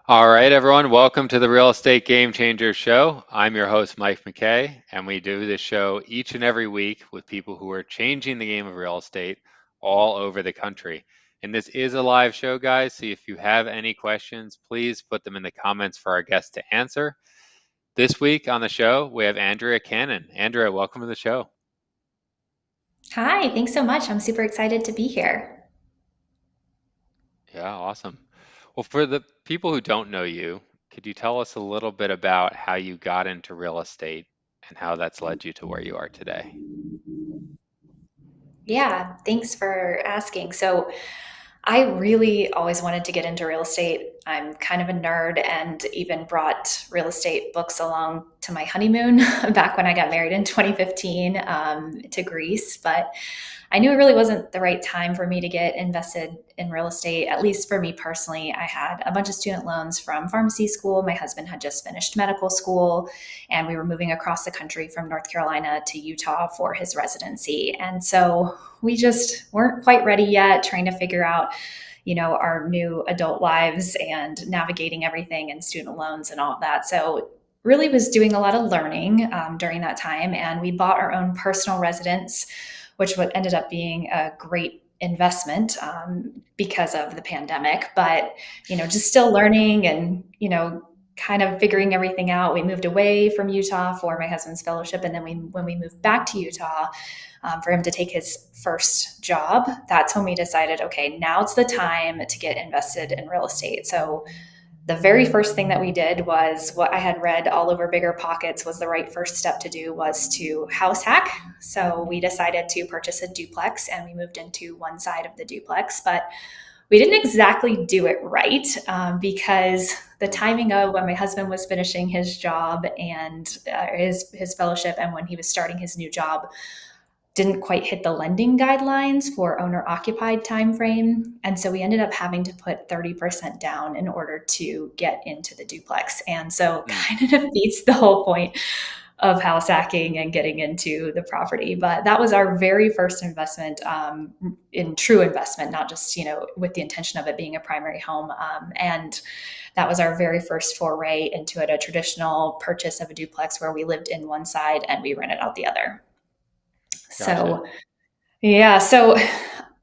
All right, everyone, welcome to the Real Estate Game Changers Show. I'm your host, Mike McKay, and we do this show each and every week with people who are changing the game of real estate all over the country. And this is a live show, guys, so if you have any questions, please put them in the comments for our guests to answer. This week on the show, we have Andrea Cannon. Andrea, welcome to the show. Hi, thanks so much. I'm super excited to be here. Yeah, awesome. Well, for the people who don't know you, could you tell us a little bit about how you got into real estate and how that's led you to where you are today? Yeah, thanks for asking. So, I really always wanted to get into real estate. I'm kind of a nerd and even brought real estate books along to my honeymoon back when I got married in 2015 to Greece. But I knew it really wasn't the right time for me to get invested in real estate, at least for me personally. I had a bunch of student loans from pharmacy school. My husband had just finished medical school, and we were moving across the country from North Carolina to Utah for his residency. And so we just weren't quite ready yet, trying to figure out our new adult lives and navigating everything and student loans and all of that. So really was doing a lot of learning during that time. And we bought our own personal residence, which ended up being a great investment because of the pandemic. But, just still learning and, kind of figuring everything out. We moved away from Utah for my husband's fellowship. And then when we moved back to Utah, for him to take his first job, that's when we decided, okay, now it's the time to get invested in real estate. So the very first thing that we did was what I had read all over Bigger Pockets was the right first step to do was to house hack. So we decided to purchase a duplex and we moved into one side of the duplex, but we didn't exactly do it right because the timing of when my husband was finishing his job and his fellowship and when he was starting his new job didn't quite hit the lending guidelines for owner occupied time frame, and so we ended up having to put 30% down in order to get into the duplex. And so Hmm, kind of defeats the whole point of house hacking and getting into the property. But that was our very first investment, in true investment, not just with the intention of it being a primary home. And that was our very first foray into it, a traditional purchase of a duplex where we lived in one side and we rented out the other. gotcha. So yeah, so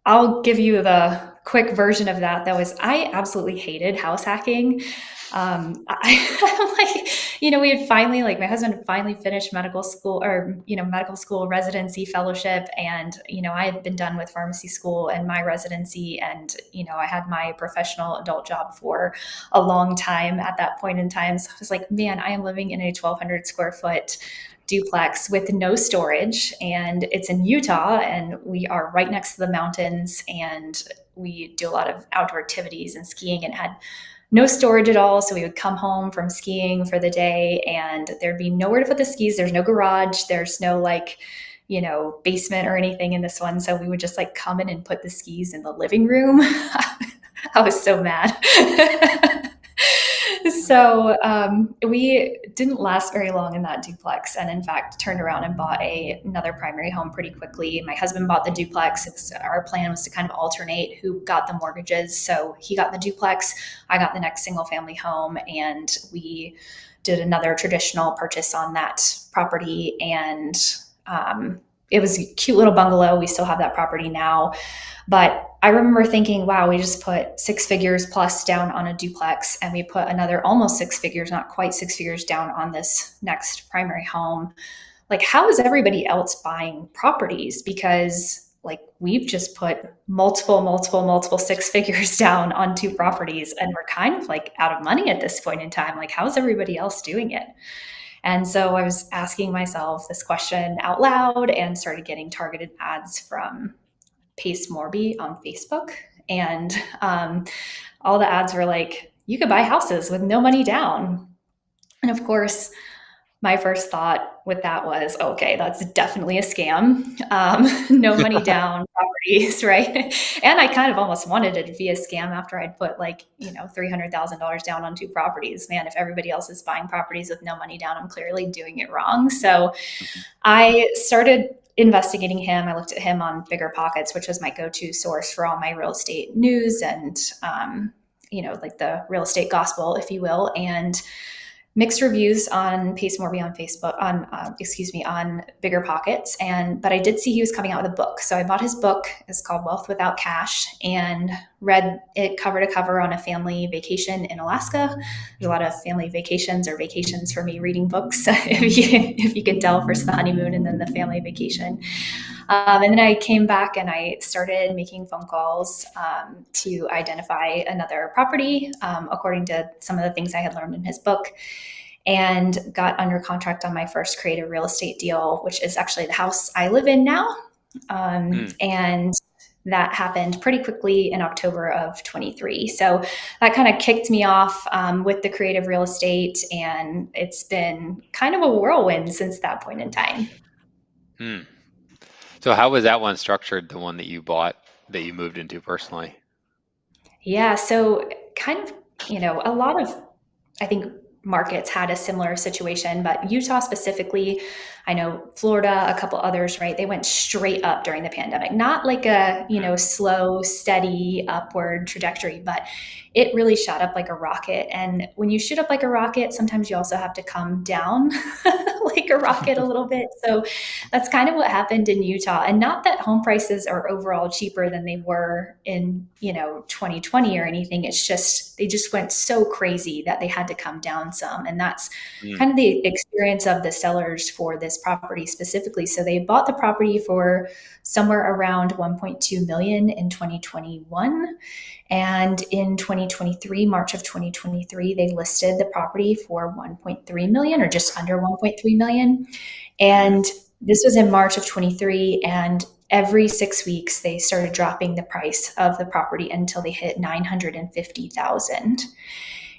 I'll give you the quick version of that. That was I absolutely hated house hacking. I'm like, we had finally, like, my husband had finally finished medical school or, medical school residency fellowship. And, I had been done with pharmacy school and my residency. And, I had my professional adult job for a long time at that point in time. So I was like, man, I am living in a 1,200 square foot duplex with no storage, and it's in Utah, and we are right next to the mountains, and we do a lot of outdoor activities and skiing, and had no storage at all. So we would come home from skiing for the day and there'd be nowhere to put the skis. There's no garage, there's no like, basement or anything in this one. So we would just like come in and put the skis in the living room. I was so mad. So we didn't last very long in that duplex, and in fact turned around and bought another primary home pretty quickly. My husband bought the duplex. Our plan was to kind of alternate who got the mortgages. So he got the duplex, I got the next single family home, and we did another traditional purchase on that property. And it was a cute little bungalow. We still have that property now. But I remember thinking, wow, we just put six figures plus down on a duplex, and we put another almost six figures, not quite six figures, down on this next primary home. Like, how is everybody else buying properties? Because like we've just put multiple six figures down on two properties, and we're kind of like out of money at this point in time. Like, how's everybody else doing it? And so I was asking myself this question out loud and started getting targeted ads from Pace Morby on Facebook. And all the ads were like, you could buy houses with no money down. And of course, my first thought with that was, okay, that's definitely a scam. No money down properties, right? And I kind of almost wanted it to be a scam after I'd put like, $300,000 down on two properties. Man, if everybody else is buying properties with no money down, I'm clearly doing it wrong. So Mhm. I started investigating him. I looked at him on Bigger Pockets, which was my go-to source for all my real estate news and like the real estate gospel, if you will, and mixed reviews on Pace Morby on Facebook, on Bigger Pockets. But I did see he was coming out with a book. So I bought his book. It's called Wealth Without Cash, and read it cover to cover on a family vacation in Alaska. There's a lot of family vacations or vacations for me reading books, if you can tell, first the honeymoon and then the family vacation. And then I came back and I started making phone calls to identify another property, according to some of the things I had learned in his book, and got under contract on my first creative real estate deal, which is actually the house I live in now. Mm. And that happened pretty quickly in October of 23. So that kind of kicked me off with the creative real estate. And it's been kind of a whirlwind since that point in time. Mm. So how was that one structured, the one that you bought that you moved into personally? Yeah. So kind of, a lot of, I think, markets had a similar situation, but Utah specifically, I know Florida, a couple others, right? They went straight up during the pandemic, not like a, Mm. slow, steady upward trajectory, but it really shot up like a rocket. And when you shoot up like a rocket, sometimes you also have to come down like a rocket a little bit. So that's kind of what happened in Utah. And not that home prices are overall cheaper than they were in, 2020 or anything. It's just, they just went so crazy that they had to come down some. And that's Mm. kind of the experience of the sellers for this property specifically. So they bought the property for somewhere around 1.2 million in 2021. And in 2023, March of 2023, they listed the property for 1.3 million, or just under 1.3 million. Mhm. And this was in March of 23. And every 6 weeks, they started dropping the price of the property until they hit 950,000.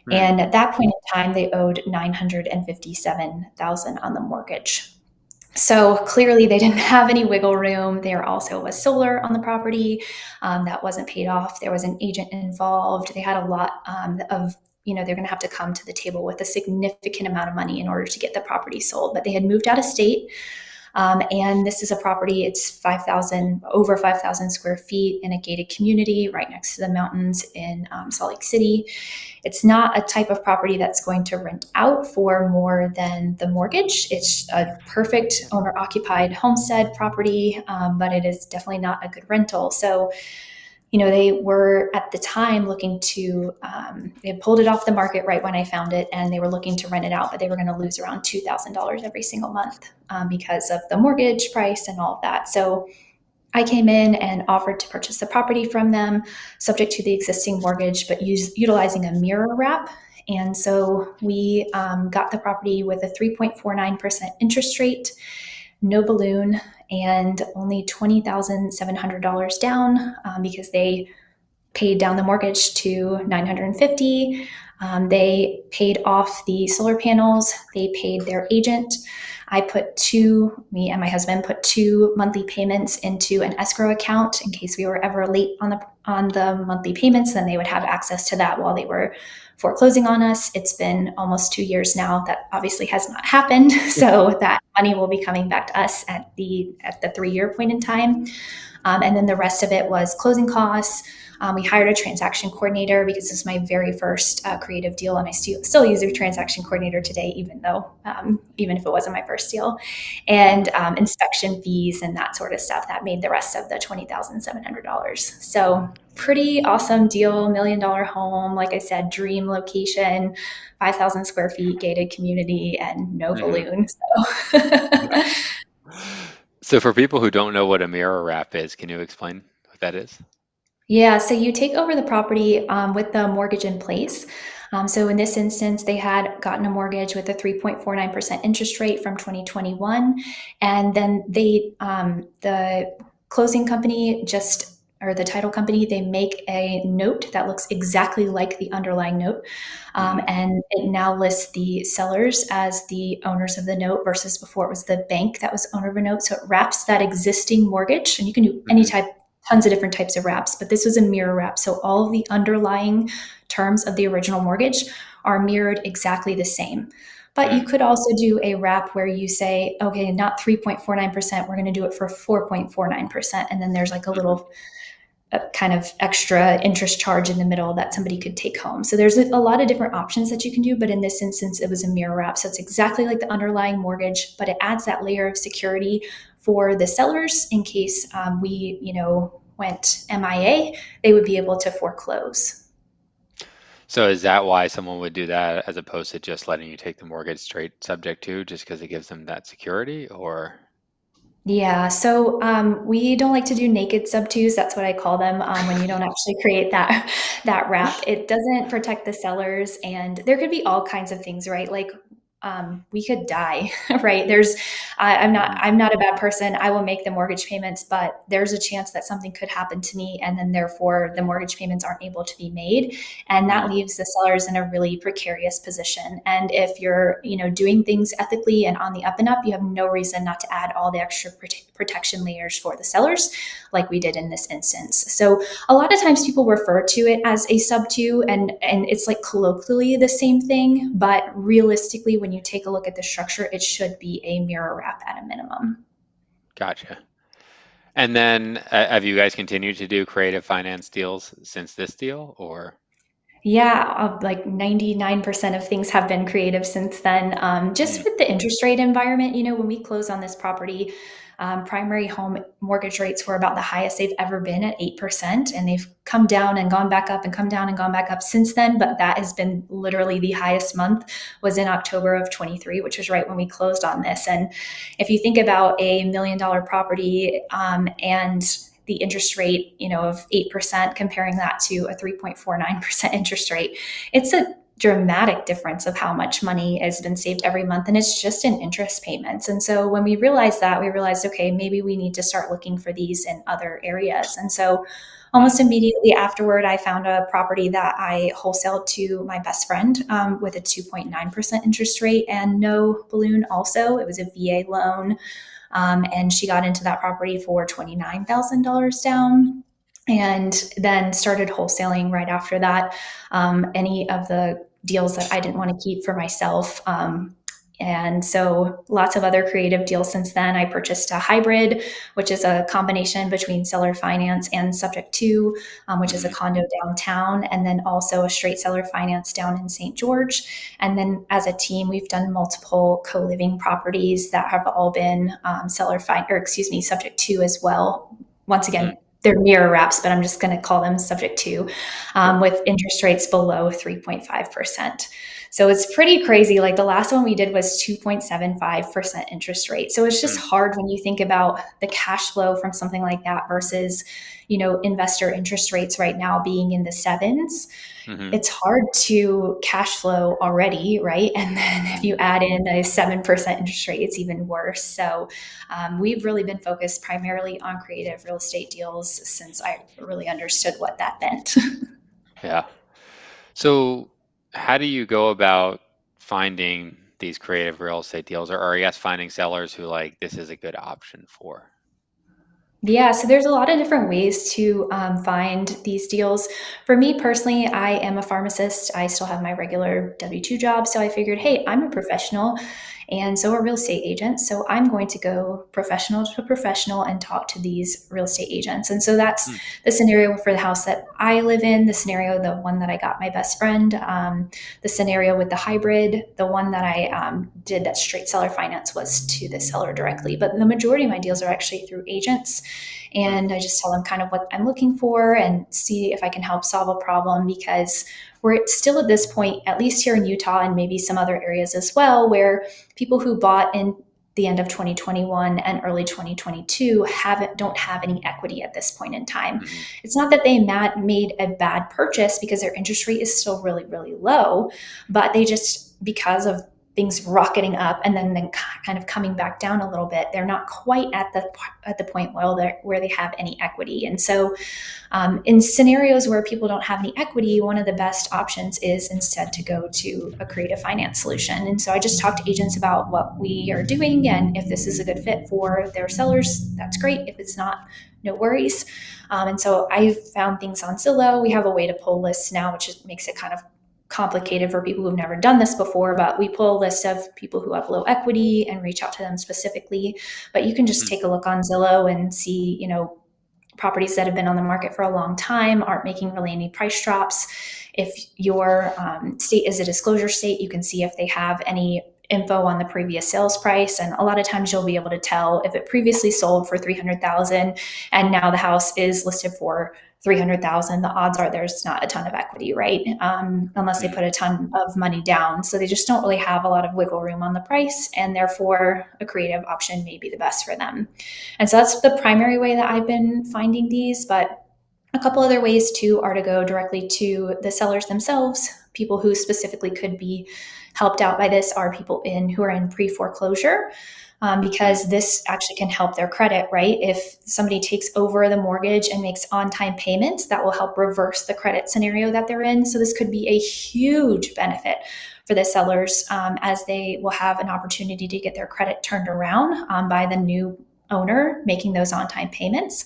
Mm. And at that point in time, they owed 957,000 on the mortgage. So clearly, they didn't have any wiggle room. There also was solar on the property that wasn't paid off. There was an agent involved. They had a lot of, they're going to have to come to the table with a significant amount of money in order to get the property sold. But they had moved out of state. And this is a property, it's over 5,000 square feet in a gated community right next to the mountains in Salt Lake City. It's not a type of property that's going to rent out for more than the mortgage. It's a perfect owner occupied homestead property, but it is definitely not a good rental. So, they were at the time looking to, they pulled it off the market right when I found it, and they were looking to rent it out, but they were going to lose around $2,000 every single month because of the mortgage price and all of that. So I came in and offered to purchase the property from them, subject to the existing mortgage, but utilizing a mirror wrap. And so we got the property with a 3.49% interest rate, no balloon, and only $20,700 down because they paid down the mortgage to 950. They paid off the solar panels. They paid their agent. Me and my husband put two monthly payments into an escrow account in case we were ever late on the monthly payments. Then they would have access to that while they were foreclosing on us. It's been almost 2 years now. That obviously has not happened. So that money will be coming back to us at the 3 year point in time. And then the rest of it was closing costs. We hired a transaction coordinator because this is my very first creative deal, and I still use a transaction coordinator today, even if it wasn't my first deal. And inspection fees and that sort of stuff that made the rest of the $20,700. So pretty awesome deal, $1 million home, like I said, dream location, 5,000 square feet, gated community, and no Mhm. balloon. So. Yeah. So for people who don't know what a mirror wrap is, can you explain what that is? Yeah, so you take over the property with the mortgage in place. So in this instance, they had gotten a mortgage with a 3.49% interest rate from 2021. And then the closing company or the title company, they make a note that looks exactly like the underlying note. Mhm. And it now lists the sellers as the owners of the note versus before it was the bank that was owner of a note. So it wraps that existing mortgage, and you can do Mhm. tons of different types of wraps, but this was a mirror wrap. So all of the underlying terms of the original mortgage are mirrored exactly the same. But you Mm. could also do a wrap where you say, okay, not 3.49%, we're going to do it for 4.49%. And then there's like a Mhm. little a kind of extra interest charge in the middle that somebody could take home. So there's a lot of different options that you can do, but in this instance, it was a mirror wrap. So it's exactly like the underlying mortgage, but it adds that layer of security for the sellers in case we, went MIA, they would be able to foreclose. So is that why someone would do that as opposed to just letting you take the mortgage straight subject to, just because it gives them that security, or? Yeah, so we don't like to do naked sub twos. That's what I call them when you don't actually create that that wrap. It doesn't protect the sellers, and there could be all kinds of things, right? Like we could die, right? Mhm. I'm not a bad person. I will make the mortgage payments, but there's a chance that something could happen to me, and then therefore the mortgage payments aren't able to be made, and that Mm, leaves the sellers in a really precarious position. And if you're, doing things ethically and on the up and up, you have no reason not to add all the extra protection layers for the sellers, like we did in this instance. So a lot of times people refer to it as a sub two, and it's like colloquially the same thing, but realistically, when you take a look at the structure, it should be a mirror wrap at a minimum. gotcha. And then have you guys continued to do creative finance deals since this deal, or? Yeah, like 99% of things have been creative since then. Mm, Just with the interest rate environment, when we closed on this property, primary home mortgage rates were about the highest they've ever been at 8%. And they've come down and gone back up and come down and gone back up since then. But that has been literally the highest month was in October of 23, which was right when we closed on this. And if you think about a $1 million property and the interest rate, of 8%, comparing that to a 3.49% interest rate, it's a dramatic difference of how much money has been saved every month. And it's just in interest payments. And so when we realized that, we realized, okay, maybe we need to start looking for these in other areas. And so mm, almost immediately afterward, I found a property that I wholesaled to my best friend with a 2.9% interest rate and no balloon also. It was a VA loan, and she got into that property for $29,000 down and then started wholesaling right after that. Any of the deals that I didn't want to keep for myself. And so lots of other creative deals since then. I purchased a hybrid, which is a combination between seller finance and subject to, which is a mhm, condo downtown, and then also a straight seller finance down in St. George. And then as a team, we've done multiple co-living properties that have all been subject to as well. Once mm, again, they're mirror wraps, but I'm just going to call them subject to, sure. with interest rates below 3.5%. So it's pretty crazy. Like the last one we did was 2.75% interest rate. So it's just Mm, hard when you think about the cash flow from something like that versus, investor interest rates right now being in the sevens. mhm, It's hard to cash flow already, right? And then if you add in a 7% interest rate, it's even worse. So we've really been focused primarily on creative real estate deals since I really understood what that meant. yeah. So how do you go about finding these creative real estate deals, or I guess finding sellers who like this is a good option for? Yeah, so there's a lot of different ways to find these deals. For me personally, I am a pharmacist. I still have my regular W 2 job. So I figured, hey, I'm a professional and so are real estate agents. So I'm going to go professional to professional and talk to these real estate agents. And so that's Mm, the scenario for the house that I live in, the scenario, the one that I got my best friend, the scenario with the hybrid, the one that I did that straight seller finance was to the seller directly. But the majority of my deals are actually through agents. mm, And I just tell them kind of what I'm looking for and see if I can help solve a problem because we're still at this point, at least here in Utah and maybe some other areas as well, where people who bought in the end of 2021 and early 2022 don't have any equity at this point in time. mhm, It's not that they made a bad purchase because their interest rate is still really, really low, but they just, because of things rocketing up and then kind of coming back down a little bit, they're not quite at the point where they have any equity. And so in scenarios where people don't have any equity, one of the best options is instead to go to a creative finance solution. And so I just talk to agents about what we are doing and if this is a good fit for their sellers, that's great. If it's not, no worries. And so I've found things on Zillow. We have a way to pull lists now, which makes it kind of complicated for people who've never done this before, but we pull a list of people who have low equity and reach out to them specifically. But you can just mm, take a look on Zillow and see, properties that have been on the market for a long time aren't making really any price drops. If your state is a disclosure state, you can see if they have any info on the previous sales price, and a lot of times you'll be able to tell if it previously sold for 300,000 and now the house is listed for 300,000. The odds are there's not a ton of equity, right? Unless they Mm, put a ton of money down. So they just don't really have a lot of wiggle room on the price, and therefore a creative option may be the best for them. And so that's the primary way that I've been finding these. But a couple other ways too are to go directly to the sellers themselves. People who specifically could be helped out by this are people who are in pre-foreclosure, mm, because this actually can help their credit, right? If somebody takes over the mortgage and makes on-time payments, that will help reverse the credit scenario that they're in. So this could be a huge benefit for the sellers, as they will have an opportunity to get their credit turned around by the new owner making those on-time payments.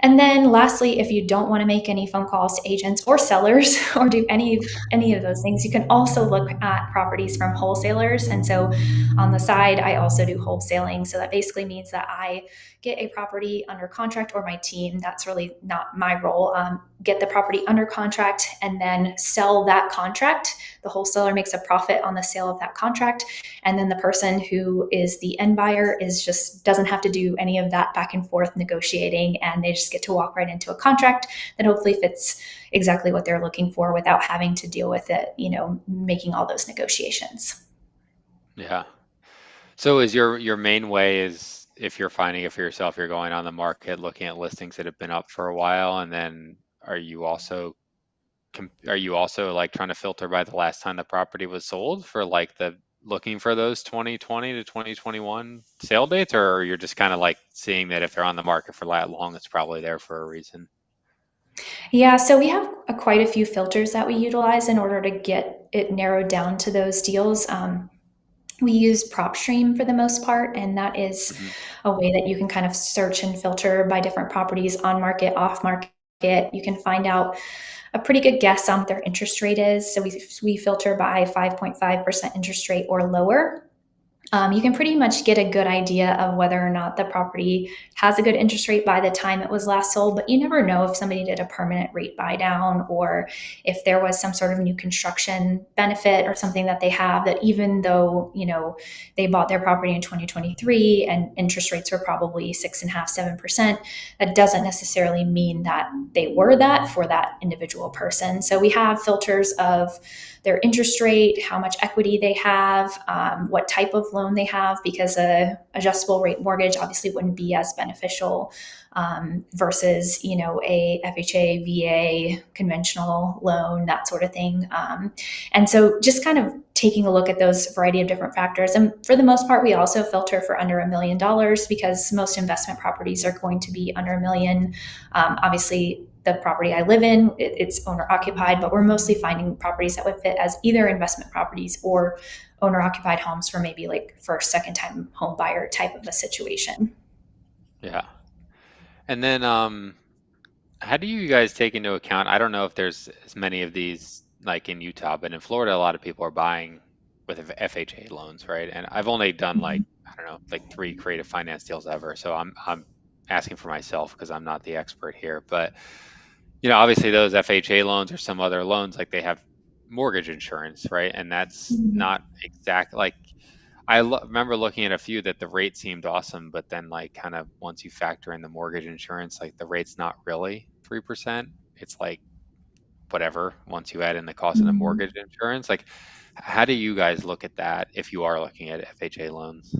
And then lastly, if you don't want to make any phone calls to agents or sellers or do any of those things, you can also look at properties from wholesalers. And so on the side, I also do wholesaling. So that basically means that I get a property under contract, or my team, that's really not my role, get the property under contract and then sell that contract. The wholesaler makes a profit on the sale of that contract. And then the person who is the end buyer is just doesn't have to do any of that back and forth negotiating, and they just get to walk right into a contract that hopefully fits exactly what they're looking for without having to deal with it, making all those negotiations. yeah. So is your main way is if you're finding it for yourself, you're going on the market, looking at listings that have been up for a while, and then are you also are you also like trying to filter by the last time the property was sold for like the looking for those 2020 to 2021 sale dates, or you're just kind of like seeing that if they're on the market for that long, it's probably there for a reason? Yeah, so we have quite a few filters that we utilize in order to get it narrowed down to those deals. We use PropStream for the most part, and that is Hmm. a way that you can kind of search and filter by different properties, on market, off market. You can find out a pretty good guess on what their interest rate is. So we filter by 5.5% interest rate or lower. You can pretty much get a good idea of whether or not the property has a good interest rate by the time it was last sold, but you never know if somebody did a permanent rate buy down, or if there was some sort of new construction benefit or something that they have, that even though, they bought their property in 2023 and interest rates were probably 6.5%, 7%, that doesn't necessarily mean that they were that for that individual person. So we have filters of their interest rate, how much equity they have, what type of loan they have, because a adjustable rate mortgage obviously wouldn't be as beneficial, versus a FHA, VA, conventional loan, that sort of thing. And so just kind of taking a look at those variety of different factors. And for the most part, we also filter for under $1 million, because most investment properties are going to be under a million. Obviously, the property I live in, it's owner occupied, but we're mostly finding properties that would fit as either investment properties or owner occupied homes for maybe like first, second time home buyer type of a situation. Yeah. And then how do you guys take into account? I don't know if there's as many of these like in Utah, but in Florida, a lot of people are buying with FHA loans, right? And I've only done like, I don't know, like three creative finance deals ever. So I'm asking for myself because I'm not the expert here. But obviously those FHA loans or some other loans, like they have mortgage insurance, right? And that's Mhm. not exact like remember looking at a few that the rate seemed awesome, but then like kind of once you factor in the mortgage insurance, like the rate's not really 3%. It's like whatever once you add in the cost of the Mhm. mortgage insurance. Like, how do you guys look at that if you are looking at FHA loans?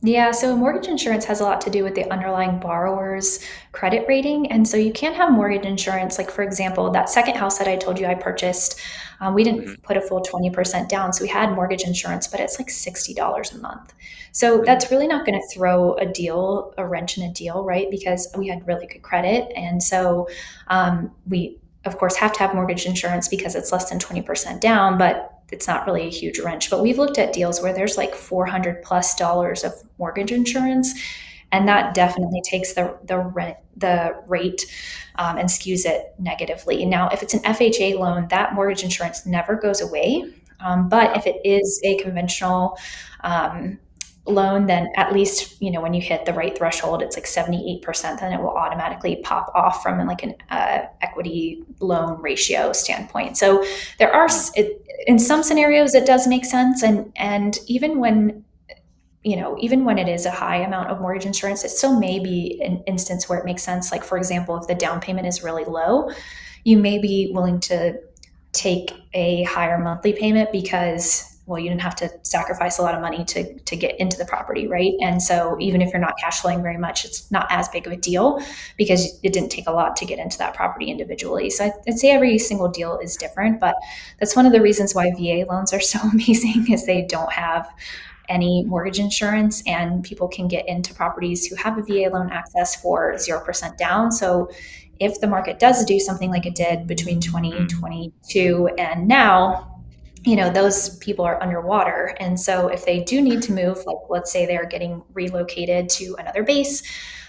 Yeah, so mortgage insurance has a lot to do with the underlying borrower's credit rating. And so you can have mortgage insurance. Like, for example, that second house that I told you I purchased, we Hmm. didn't put a full 20% down. So we had mortgage insurance, but it's like $60 a month. So Hmm. that's really not going to throw a wrench in a deal, right? Because we had really good credit. And so we, of course, have to have mortgage insurance because it's less than 20% down, but it's not really a huge wrench. But we've looked at deals where there's like $400+ of mortgage insurance, and Hmm. that definitely takes the rate, and skews it negatively. Now, if it's an FHA loan, that mortgage insurance never goes away. But Yeah. if it is a conventional, um, loan, then at least, when you hit the right threshold, it's like 78%, then it will automatically pop off from like an equity loan ratio standpoint. So there are, Mm, in some scenarios, it does make sense. And even when, even when it is a high amount of mortgage insurance, it still may be an instance where it makes sense. Like, for example, if the down payment is really low, you may be willing to take a higher monthly payment because, well, you didn't have to sacrifice a lot of money to get into the property, right? And so even if you're not cash flowing very much, it's not as big of a deal because it didn't take a lot to get into that property individually. So I'd say every single deal is different, but that's one of the reasons why VA loans are so amazing is they don't have any mortgage insurance, and people can get into properties who have a VA loan access for 0% down. So if the market does do something like it did between mm, 2022 and now, those people are underwater. And so if they do need to move, like let's say they're getting relocated to another base,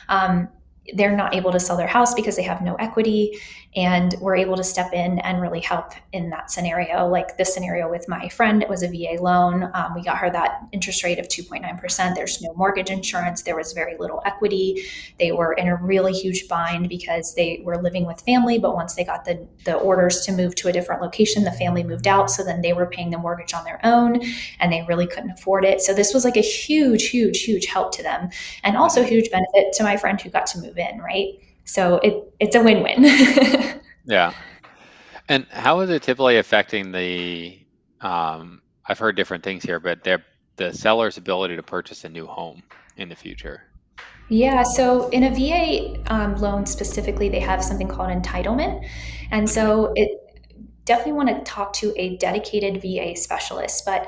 um, they're not able to sell their house because they have no equity, and we're able to step in and really help in that scenario. Like this scenario with my friend, it was a VA loan. We got her that interest rate of 2.9%. There's no mortgage insurance. There was very little equity. They were in a really huge bind because they were living with family, but once they got the orders to move to a different location, the family moved out. So then they were paying the mortgage on their own, and they really couldn't afford it. So this was like a huge, huge, huge help to them, and also a mhm. huge benefit to my friend who got to move in, right? So it's a win-win. Yeah. And how is it typically affecting I've heard different things here, but the seller's ability to purchase a new home in the future? Yeah, so in a VA loan specifically, they have something called entitlement. And Hmm. so it definitely want to talk to a dedicated VA specialist. But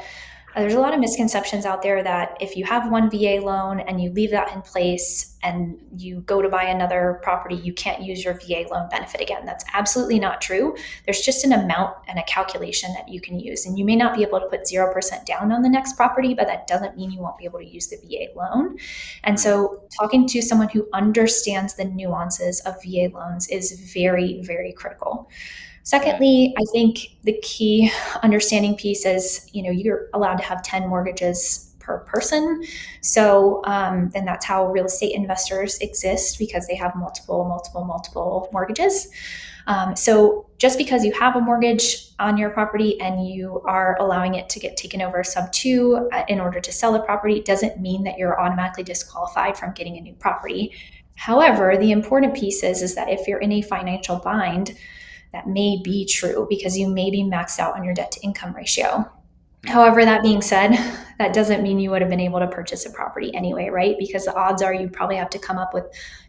there's a lot of misconceptions out there that if you have one VA loan and you leave that in place and you go to buy another property, you can't use your VA loan benefit again. That's absolutely not true. There's just an amount and a calculation that you can use. And you may not be able to put 0% down on the next property, but that doesn't mean you won't be able to use the VA loan. And Hmm. so talking to someone who understands the nuances of VA loans is very, very critical. Yeah. Secondly, I think the key understanding piece is, you're allowed to have 10 mortgages per person. So, and that's how real estate investors exist because they have multiple, multiple, multiple mortgages. So just because you have a mortgage on your property and you are allowing it to get taken over sub two in order to sell the property doesn't mean that you're automatically disqualified from getting a new property. However, the important piece is that if you're in a financial bind, that may be true because you may be maxed out on your debt to income ratio. Hmm. However, that being said, that doesn't mean you would have been able to purchase a property anyway, right? Because the odds are you'd probably have to come up with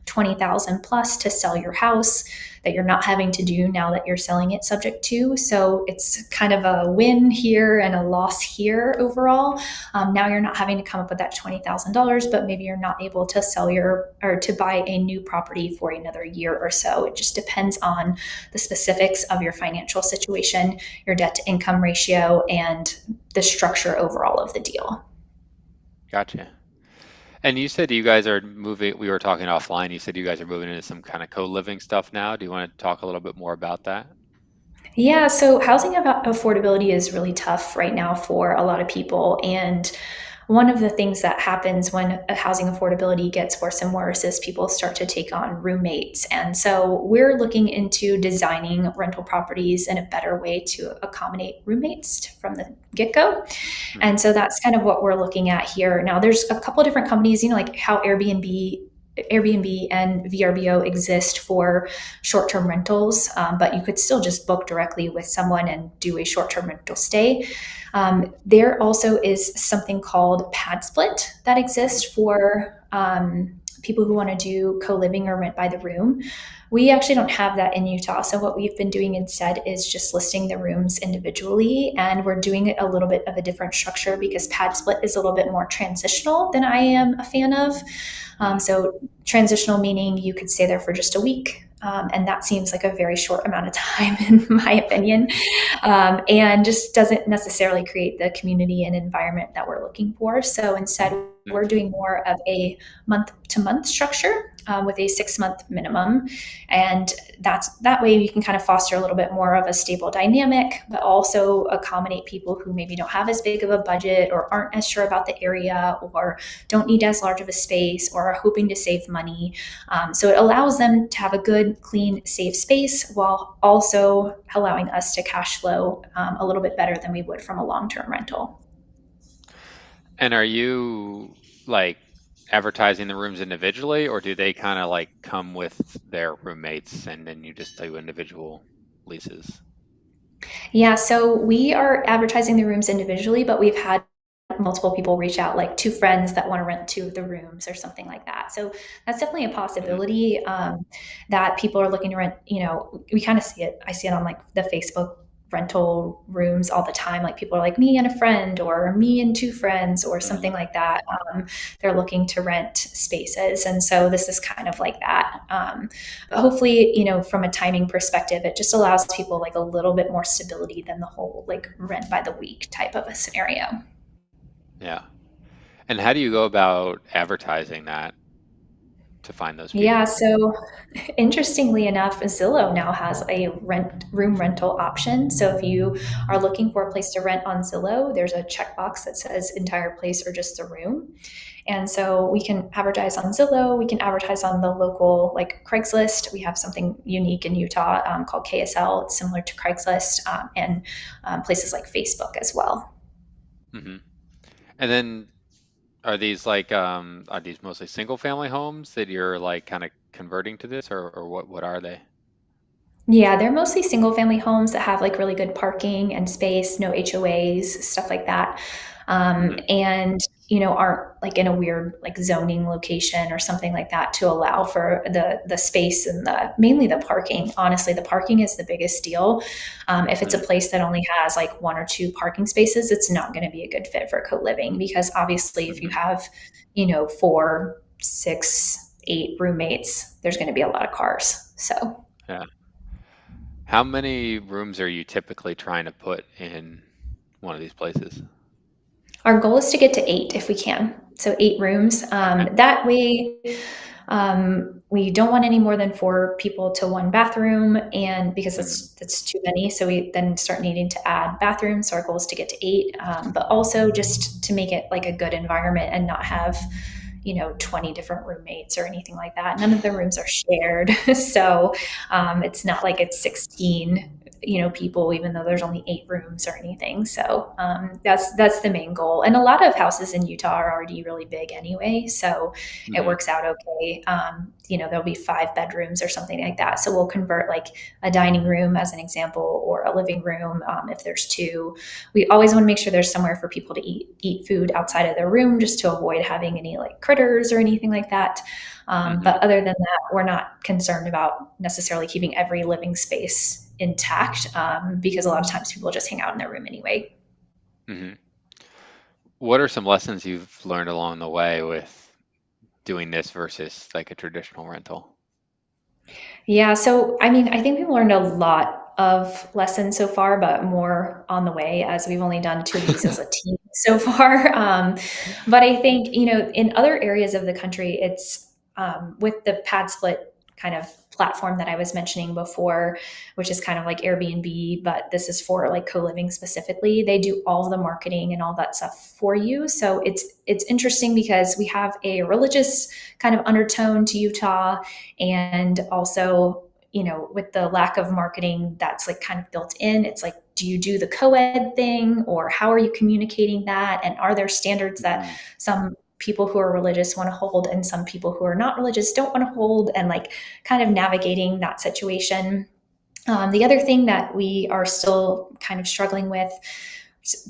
20,000 plus to sell your house that you're not having to do now that you're selling it subject to. So it's kind of a win here and a loss here overall. Now you're not having to come up with that $20,000, but maybe you're not able to sell or to buy a new property for another year or so. It just depends on the specifics of your financial situation, your debt to income ratio, and the structure overall of the deal. Gotcha. And you said you guys are moving, we were talking offline, you said you guys are moving into some kind of co-living stuff now. Do you want to talk a little bit more about that? Yeah, so housing affordability is really tough right now for a lot of people. And one of the things that happens when a housing affordability gets worse and worse is people start to take on roommates. And so we're looking into designing rental properties in a better way to accommodate roommates from the get go. Hmm. And so that's kind of what we're looking at here. Now, there's a couple of different companies, like how Airbnb and VRBO exist for short-term rentals, but you could still just book directly with someone and do a short-term rental stay. There also is something called Pad Split that exists for people who want to do co-living or rent by the room. We actually don't have that in Utah. So what we've been doing instead is just listing the rooms individually, and we're doing it a little bit of a different structure because Pad Split is a little bit more transitional than I am a fan of. Hmm. So transitional meaning you could stay there for just a week. And that seems like a very short amount of time, in my opinion, and just doesn't necessarily create the community and environment that we're looking for. So instead, we're doing more of a month to month structure with a 6 month minimum. And that way we can kind of foster a little bit more of a stable dynamic, but also accommodate people who maybe don't have as big of a budget or aren't as sure about the area or don't need as large of a space or are hoping to save money. So it allows them to have a good, clean, safe space while also allowing us to cash flow a little bit better than we would from a long term rental. And are you like advertising the rooms individually, or do they kind of like come with their roommates and then you just do individual leases? Yeah, so we are advertising the rooms individually, but we've had multiple people reach out, like two friends that want to rent two of the rooms or something like that. So that's definitely a Hmm. possibility that people are looking to rent. We kind of see it. I see it on like the Facebook rental rooms all the time. Like people are like me and a friend, or me and two friends, or something Hmm. like that. They're looking to rent spaces, and so this is kind of like that. But hopefully, from a timing perspective, it just allows people like a little bit more stability than the whole like rent by the week type of a scenario. Yeah. And how do you go about advertising that to find those Yeah, people? so interestingly enough, Zillow now has a room rental option. So if you are looking for a place to rent on Zillow, there's a checkbox that says entire place or just the room. And so we can advertise on Zillow, we can advertise on the local like Craigslist. We have something unique in Utah called KSL. It's similar to Craigslist and places like Facebook as well. Hmm. And then are these mostly single family homes that you're like kind of converting to this, or what are they? Yeah, they're mostly single family homes that have like really good parking and space, no HOAs, stuff like that. Hmm. And aren't like in a weird like zoning location or something like that to allow for the space and the mainly the parking. Honestly, the parking is the biggest deal. If it's a Hmm. place that only has like one or two parking spaces, it's not going to be a good fit for co-living because obviously if you Hmm. have, four, six, eight roommates, there's going to be a lot of cars. So Yeah. How many rooms are you typically trying to put in one of these places? our goal is to get to eight if we can. So eight rooms. Okay. That way, we don't want any more than four people to one bathroom, and because Hmm. that's too many, so we then start needing to add bathrooms. So our goal is to get to eight, but also just to make it like a good environment and not have 20 different roommates or anything like that. None of the rooms are shared, so it's not like it's 16 people, even though there's only eight rooms or anything. So that's the main goal. And a lot of houses in Utah are already really big anyway, so it Hmm. works out okay. There'll be 5 bedrooms or something like that, so we'll convert like a dining room as an example or a living room if there's two. We always want to make sure there's somewhere for people to eat food outside of their room, just to avoid having any like critters or anything like that. Hmm. But other than that, we're not concerned about necessarily keeping every living space intact because a lot of times people just hang out in their room anyway. Hmm. What are some lessons you've learned along the way with doing this versus like a traditional rental? Yeah, so I mean, I think we've learned a lot of lessons so far, but more on the way as we've only done two of these as a team so far. But I think, in other areas of the country, it's with the pad split kind of platform that I was mentioning before, which is kind of like Airbnb, but this is for like co-living specifically. They do all the marketing and all that stuff for you. So it's interesting because we have a religious kind of undertone to Utah, and also with the lack of marketing that's like kind of built in, it's like, do you do the co-ed thing, or how are you communicating that, and are there standards that Hmm. some people who are religious want to hold and some people who are not religious don't want to hold, and like kind of navigating that situation. The other thing that we are still kind of struggling with,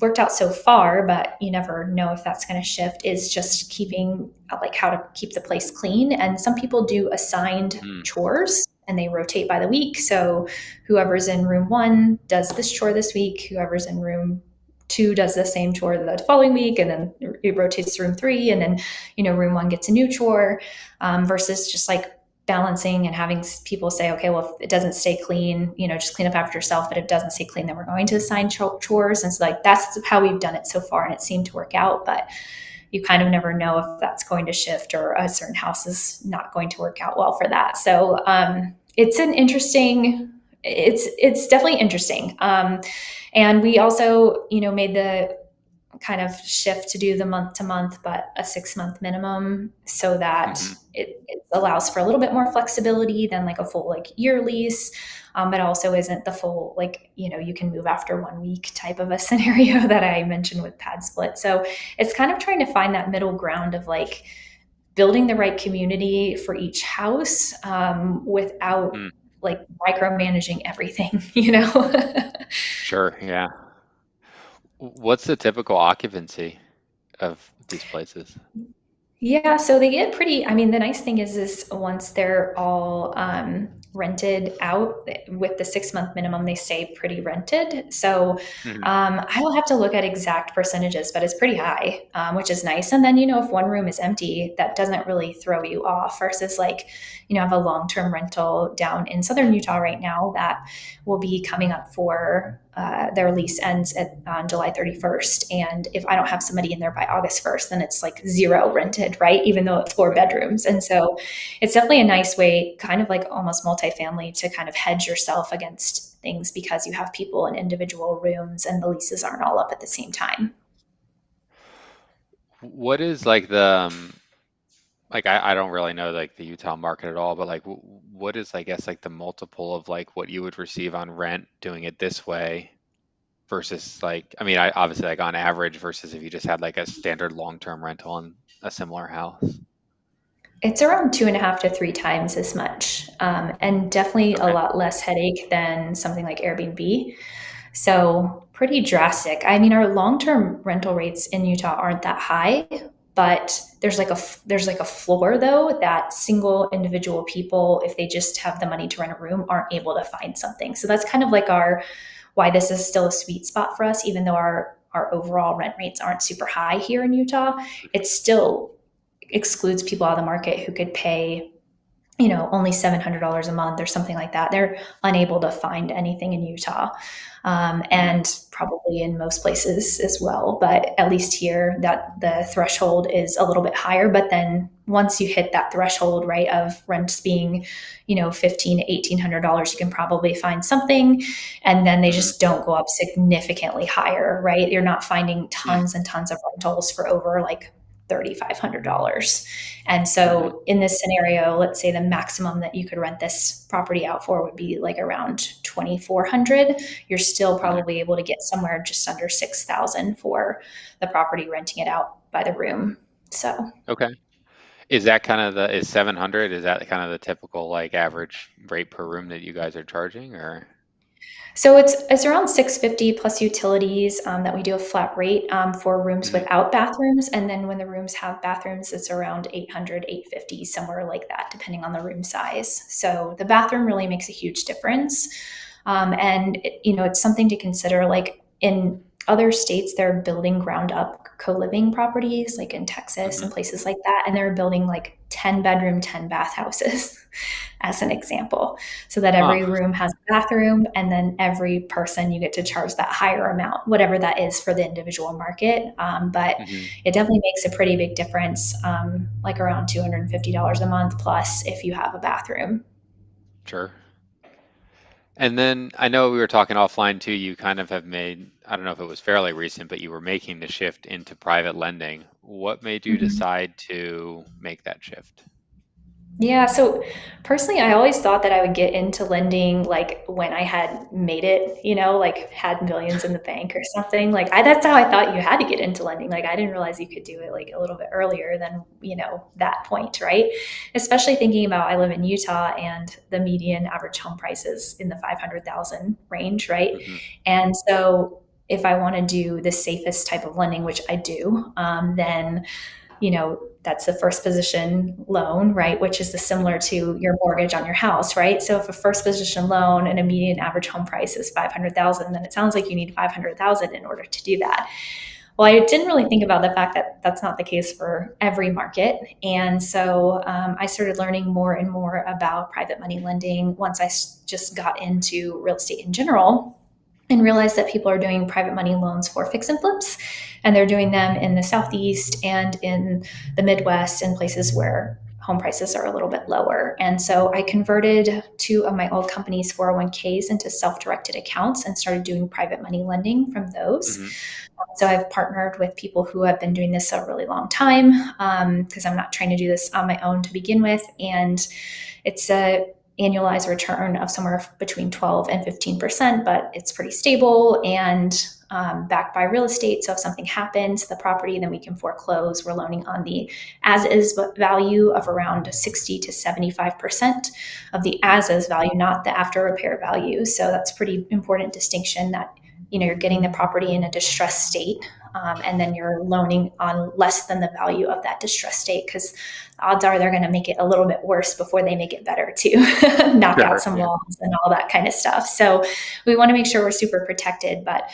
worked out so far, but you never know if that's going to shift, is just keeping like how to keep the place clean. And some people do assigned Hmm. chores and they rotate by the week. So whoever's in room one does this chore this week, whoever's in room two does the same chore the following week, and then it rotates to room three, and then room one gets a new chore, versus just like balancing and having people say, okay, well, if it doesn't stay clean, just clean up after yourself. But if it doesn't stay clean, then we're going to assign chores. And so like, that's how we've done it so far. And it seemed to work out, but you kind of never know if that's going to shift or a certain house is not going to work out well for that. So it's an interesting. It's definitely interesting. And we also, made the kind of shift to do the month to month, but a 6 month minimum so that Hmm. it allows for a little bit more flexibility than like a full like year lease. But also isn't the full, like, you can move after 1 week type of a scenario that I mentioned with pad split. So it's kind of trying to find that middle ground of like building the right community for each house without Mm, like micromanaging everything. sure, yeah. What's the typical occupancy of these places? Yeah, so they get pretty. I mean, the nice thing is once they're all rented out with the 6 month minimum, they stay pretty rented. So Hmm. I will have to look at exact percentages, but it's pretty high, which is nice. And then, if one room is empty, that doesn't really throw you off versus like, I have a long term rental down in southern Utah right now that will be coming up for their lease ends on July 31st. And if I don't have somebody in there by August 1st, then it's like zero rented, right? Even though it's 4 bedrooms. And so it's definitely a nice way, kind of like almost multifamily, to kind of hedge yourself against things because you have people in individual rooms and the leases aren't all up at the same time. What is like like I don't really know like the Utah market at all, but like what is I guess like the multiple of like what you would receive on rent doing it this way versus like I mean I obviously like on average versus if you just had like a standard long-term rental in a similar house. It's around 2.5 to 3 times as much, and definitely a Okay. lot less headache than something like Airbnb. So pretty drastic. I mean, our long-term rental rates in Utah aren't that high, but there's like a floor though that single individual people, if they just have the money to rent a room, aren't able to find something. So that's kind of like our why this is still a sweet spot for us, even though our overall rent rates aren't super high here in Utah. It still excludes people out of the market who could pay only $700 a month or something like that. They're unable to find anything in Utah, Hmm. and probably in most places as well. But at least here, that the threshold is a little bit higher. But then once you hit that threshold, right, of rents being, $1,500 to $1,800, you can probably find something, and then they Hmm. just don't go up significantly higher, right? You're not finding Hmm. tons and tons of rentals for over like $3,500. And Hmm. so in this scenario, let's say the maximum that you could rent this property out for would be like around 2,400. You're still Hmm. probably able to get somewhere just under 6,000 for the property renting it out by the room. So Okay. Is that kind of the is 700 is that kind of the typical like average rate per room that you guys are charging or? So it's around 650 plus utilities, that we do a flat rate for rooms Hmm. without bathrooms, and then when the rooms have bathrooms, it's around 800, 850, somewhere like that, depending on the room size. So the bathroom really makes a huge difference, and it's something to consider. Like in other states, they're building ground up co-living properties, like in Texas Hmm. and places like that, and they're building like 10 bedroom, 10 bath houses, as an example, so that every Huh. room has a bathroom, and then every person you get to charge that higher amount, whatever that is for the individual market. But Hmm. it definitely makes a pretty big difference, like around $250 a month plus if you have a bathroom. Sure. And then I know we were talking offline too, you kind of have made, I don't know if it was fairly recent, but you were making the shift into private lending. What made you Mhm. decide to make that shift? Yeah, so personally, I always thought that I would get into lending like when I had made it, like had millions in the bank or something. Like that's how I thought you had to get into lending. Like I didn't realize you could do it like a little bit earlier than, that point, right? Especially thinking about I live in Utah and the median average home price is in the 500,000 range, right? Hmm. And so if I want to do the safest type of lending, which I do, then that's the first position loan, right? Which is the similar Hmm. to your mortgage on your house, right? So if a first position loan and a median average home price is 500,000, then it sounds like you need 500,000 in order to do that. Well, I didn't really think about the fact that that's not the case for every market. And so I started learning more and more about private money lending once I just got into real estate in general. and realized that people are doing private money loans for fix and flips, and they're doing them in the Southeast and in the Midwest and places where home prices are a little bit lower. And so I converted two of my old companies' 401ks into self-directed accounts and started doing private money lending from those. Hmm. So I've partnered with people who have been doing this a really long time, because I'm not trying to do this on my own to begin with. And it's a annualized return of somewhere between 12 and 15%, but it's pretty stable and backed by real estate. So if something happens to the property, then we can foreclose. We're loaning on the as is value of around 60 to 75% of the as is value, not the after repair value. So that's a pretty important distinction, that you're getting the property in a distressed state, and then you're loaning on less than the value of that distressed state, because odds are they're going to make it a little bit worse before they make it better too. Knock out Sure. some Yeah. walls and all that kind of stuff. So we want to make sure we're super protected. But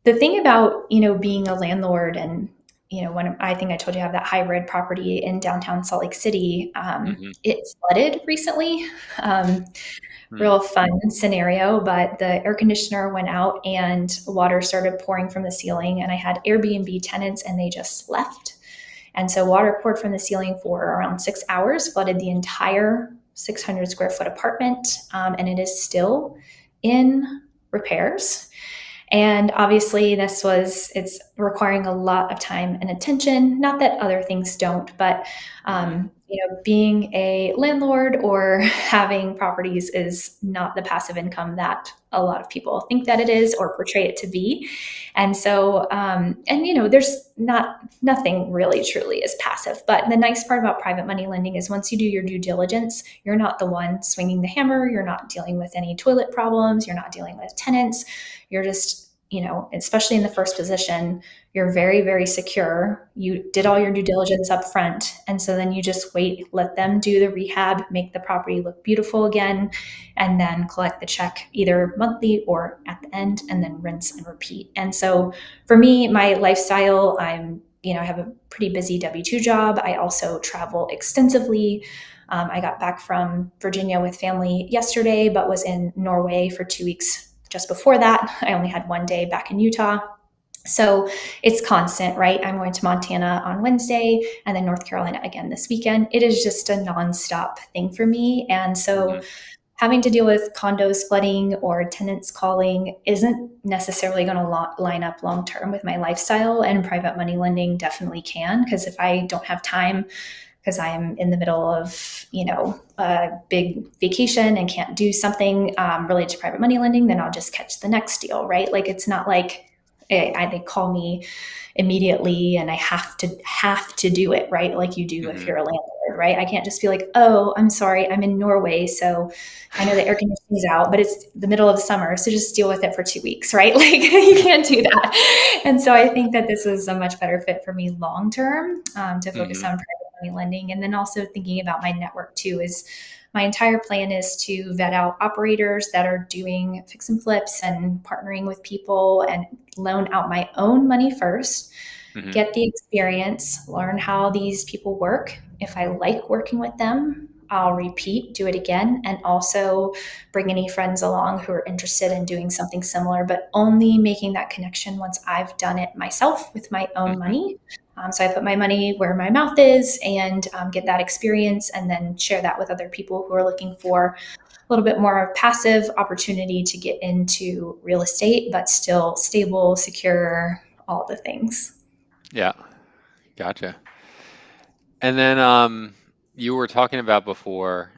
the thing about being a landlord, and when I think I told you I have that hybrid property in downtown Salt Lake City, Hmm. it flooded recently. um, Hmm. Real fun scenario, but the air conditioner went out and water started pouring from the ceiling, and I had Airbnb tenants and they just left. And so water poured from the ceiling for around 6 hours, flooded the entire 600 square foot apartment, and it is still in repairs. And obviously, it's requiring a lot of time and attention. Not that other things don't, but Hmm. being a landlord or having properties is not the passive income that a lot of people think that it is or portray it to be. And so, and there's nothing really truly is passive. But the nice part about private money lending is once you do your due diligence, you're not the one swinging the hammer. You're not dealing with any toilet problems. You're not dealing with tenants. You're just, especially in the first position, you're very, very secure. You did all Hmm. your due diligence up front. And so then you just wait, let them do the rehab, make the property look beautiful again, and then collect the check either monthly or at the end, and then rinse and repeat. And so for me, my lifestyle, I have a pretty busy W-2 job. I also travel extensively. I got back from Virginia with family yesterday, but was in Norway for 2 weeks just before that. I only had one day back in Utah. So it's constant, right? I'm going to Montana on Wednesday and then North Carolina again this weekend. It is just a nonstop thing for me. And so Hmm. having to deal with condos flooding or tenants calling isn't necessarily going to line up long term with my lifestyle. And private money lending definitely can, because if I don't have time because I'm in the middle of, a big vacation and can't do something related to private money lending, then I'll just catch the next deal, right? Like it's not like they call me immediately and I have to do it, right? Like you do if Hmm. you're a landlord, right? I can't just be like, oh, I'm sorry, I'm in Norway, so I know the air conditioning's out, but it's the middle of the summer, so just deal with it for 2 weeks, right? Like you can't do that. And so I think that this is a much better fit for me long term, to focus Hmm. on private money lending, and then also thinking about my network too. Is my entire plan is to vet out operators that are doing fix and flips and partnering with people and loan out my own money first, Hmm. get the experience, learn how these people work. If I like working with them, I'll repeat, do it again, and also bring any friends along who are interested in doing something similar, but only making that connection once I've done it myself with my own Hmm. money. So I put my money where my mouth is and get that experience and then share that with other people who are looking for a little bit more passive opportunity to get into real estate, but still stable, secure, all the things. Yeah. Gotcha. And then you were talking about before,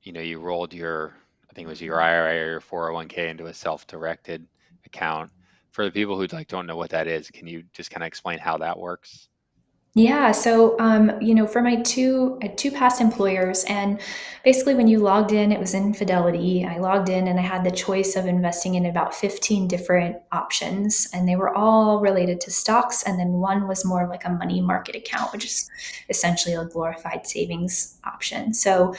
you rolled your, I think it was your IRA or your 401k into a self-directed account. For the people who like don't know what that is, can you just kind of explain how that works? Yeah, so for my I had two past employers, and basically when you logged in, it was in Fidelity. I logged in and I had the choice of investing in about 15 different options, and they were all related to stocks. And then one was more like a money market account, which is essentially a glorified savings option. So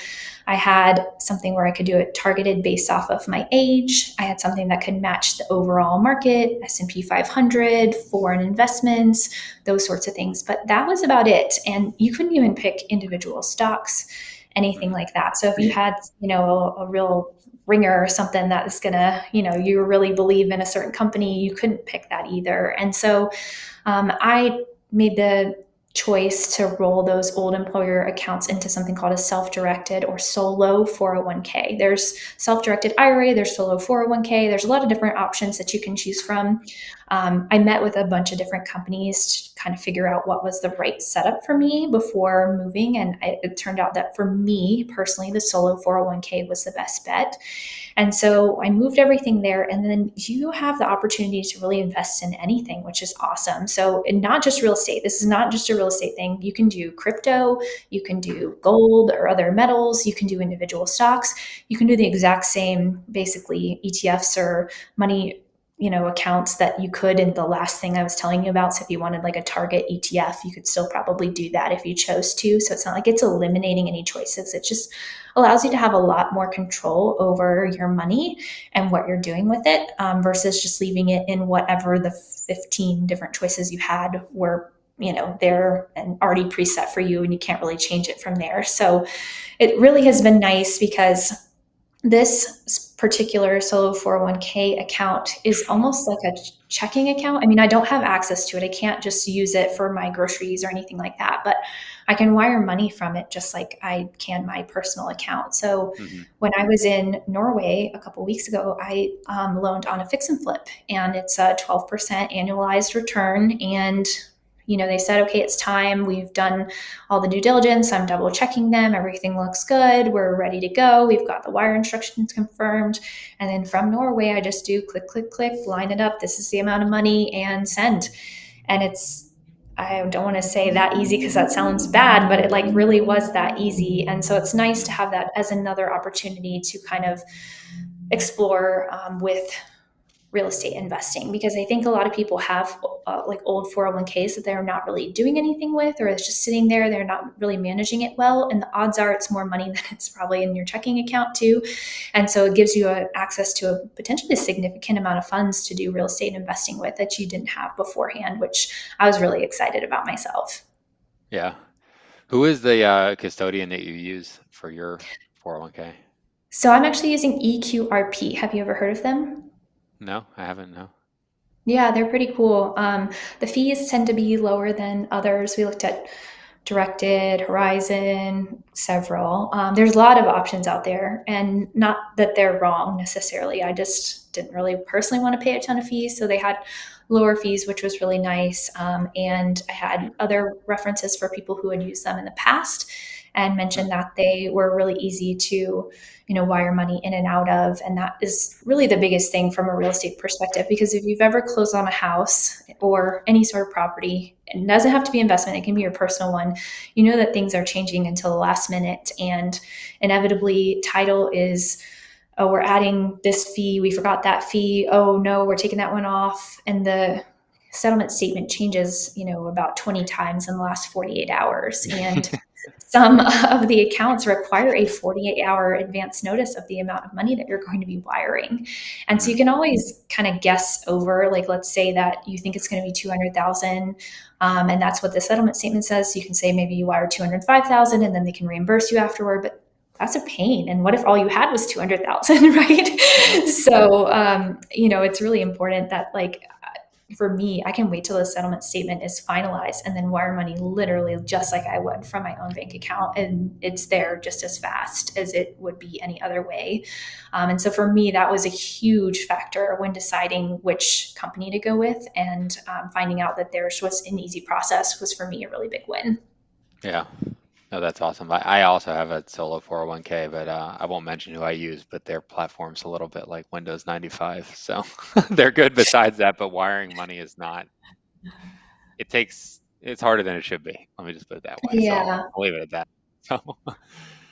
I had something where I could do it targeted based off of my age. I had something that could match the overall market, S&P 500, foreign investments, those sorts of things. But that was about it. And you couldn't even pick individual stocks, anything Hmm. like that. So if you had, a real ringer or something that's gonna, you really believe in a certain company, you couldn't pick that either. And so I made the choice to roll those old employer accounts into something called a self-directed or solo 401k. There's self-directed IRA, there's solo 401k. There's a lot of different options that you can choose from. I met with a bunch of different companies to kind of figure out what was the right setup for me before moving. And it turned out that for me personally, the solo 401k was the best bet. And so I moved everything there. And then you have the opportunity to really invest in anything, which is awesome. So, and not just real estate. This is not just a real estate thing. You can do crypto, you can do gold or other metals, you can do individual stocks, you can do the exact same, basically, ETFs or money accounts that you could in the last thing I was telling you about. So if you wanted like a target ETF, you could still probably do that if you chose to. So it's not like it's eliminating any choices. It just allows you to have a lot more control over your money and what you're doing with it, versus just leaving it in whatever the 15 different choices you had were, there and already preset for you, and you can't really change it from there. So it really has been nice because this particular solo 401k account is almost like a checking account. I mean, I don't have access to it. I can't just use it for my groceries or anything like that, but I can wire money from it just like I can my personal account. So Hmm. when I was in Norway a couple weeks ago, I loaned on a fix and flip, and it's a 12% annualized return. And they said, okay, it's time. We've done all the due diligence. I'm double checking them. Everything looks good. We're ready to go. We've got the wire instructions confirmed. And then from Norway, I just do click, click, click, line it up. This is the amount of money and send. And I don't want to say that easy because that sounds bad, but it like really was that easy. And so it's nice to have that as another opportunity to kind of explore with real estate investing, because I think a lot of people have like old 401ks that they're not really doing anything with, or it's just sitting there. They're not really managing it well. And the odds are it's more money than it's probably in your checking account too. And so it gives you access to a potentially significant amount of funds to do real estate investing with that you didn't have beforehand, which I was really excited about myself. Yeah. Who is the custodian that you use for your 401k? So I'm actually using EQRP. Have you ever heard of them? No, I haven't. No. Yeah, they're pretty cool. The fees tend to be lower than others. We looked at Directed, Horizon, several. There's a lot of options out there, and not that they're wrong necessarily. I just didn't really personally want to pay a ton of fees, so they had lower fees, which was really nice. And I had other references for people who had used them in the past and mentioned that they were really easy to wire money in and out of. And that is really the biggest thing from a real estate perspective, because if you've ever closed on a house or any sort of property, and it doesn't have to be investment, it can be your personal one, you know that things are changing until the last minute. And inevitably title is, oh, we're adding this fee, we forgot that fee, oh no, we're taking that one off. And the settlement statement changes, about 20 times in the last 48 hours. And some of the accounts require a 48-hour advance notice of the amount of money that you're going to be wiring. And so you Mhm. can always kind of guess over, like, let's say that you think it's going to be 200,000, and that's what the settlement statement says. So you can say maybe you wire 205,000 and then they can reimburse you afterward, but that's a pain. And what if all you had was 200,000, right? Yeah. So, it's really important that, like, for me, I can wait till the settlement statement is finalized and then wire money literally just like I would from my own bank account. And it's there just as fast as it would be any other way. And so for me, that was a huge factor when deciding which company to go with. And finding out that theirs was an easy process was for me a really big win. Yeah. No, that's awesome. I also have a solo 401k, but I won't mention who I use, but their platform's a little bit like Windows 95. So they're good besides that, but wiring money is not, it's harder than it should be. Let me just put it that way. So Yeah. I'll leave it at that. So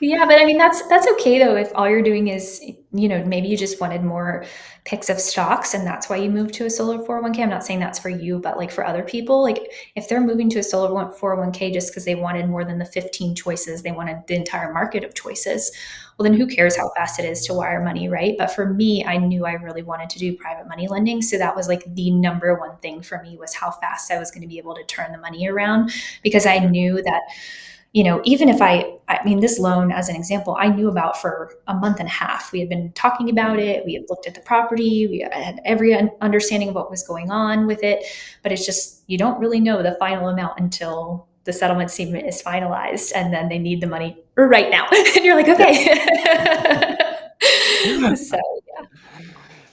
Yeah, but I mean that's okay though if all you're doing is, maybe you just wanted more picks of stocks and that's why you moved to a solo 401k. I'm not saying that's for you, but like for other people, like if they're moving to a solo 401k just because they wanted more than the 15 choices, they wanted the entire market of choices. Well, then who cares how fast it is to wire money, right? But for me, I knew I really wanted to do private money lending, so that was like the number one thing for me was how fast I was going to be able to turn the money around, because I Mhm. knew that even if I mean, this loan, as an example, I knew about for a month and a half. We had been talking about Mm, it. We had looked at the property. We had every understanding of what was going on with it. But it's just, you don't really know the final amount until the settlement statement is finalized and then they need the money right now. And you're like, yeah. okay. So,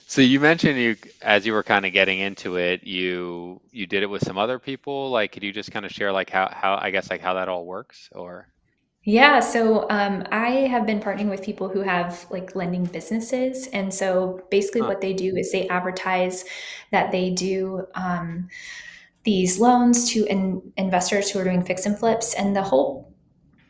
So you mentioned as you were kind of getting into it, you did it with some other people. Like, could you just kind of share like how I guess like how that all works or? yeah, so I have been partnering with people who have like lending businesses. And so basically, Huh. what they do is they advertise that they do these loans to investors who are doing fix and flips. And the whole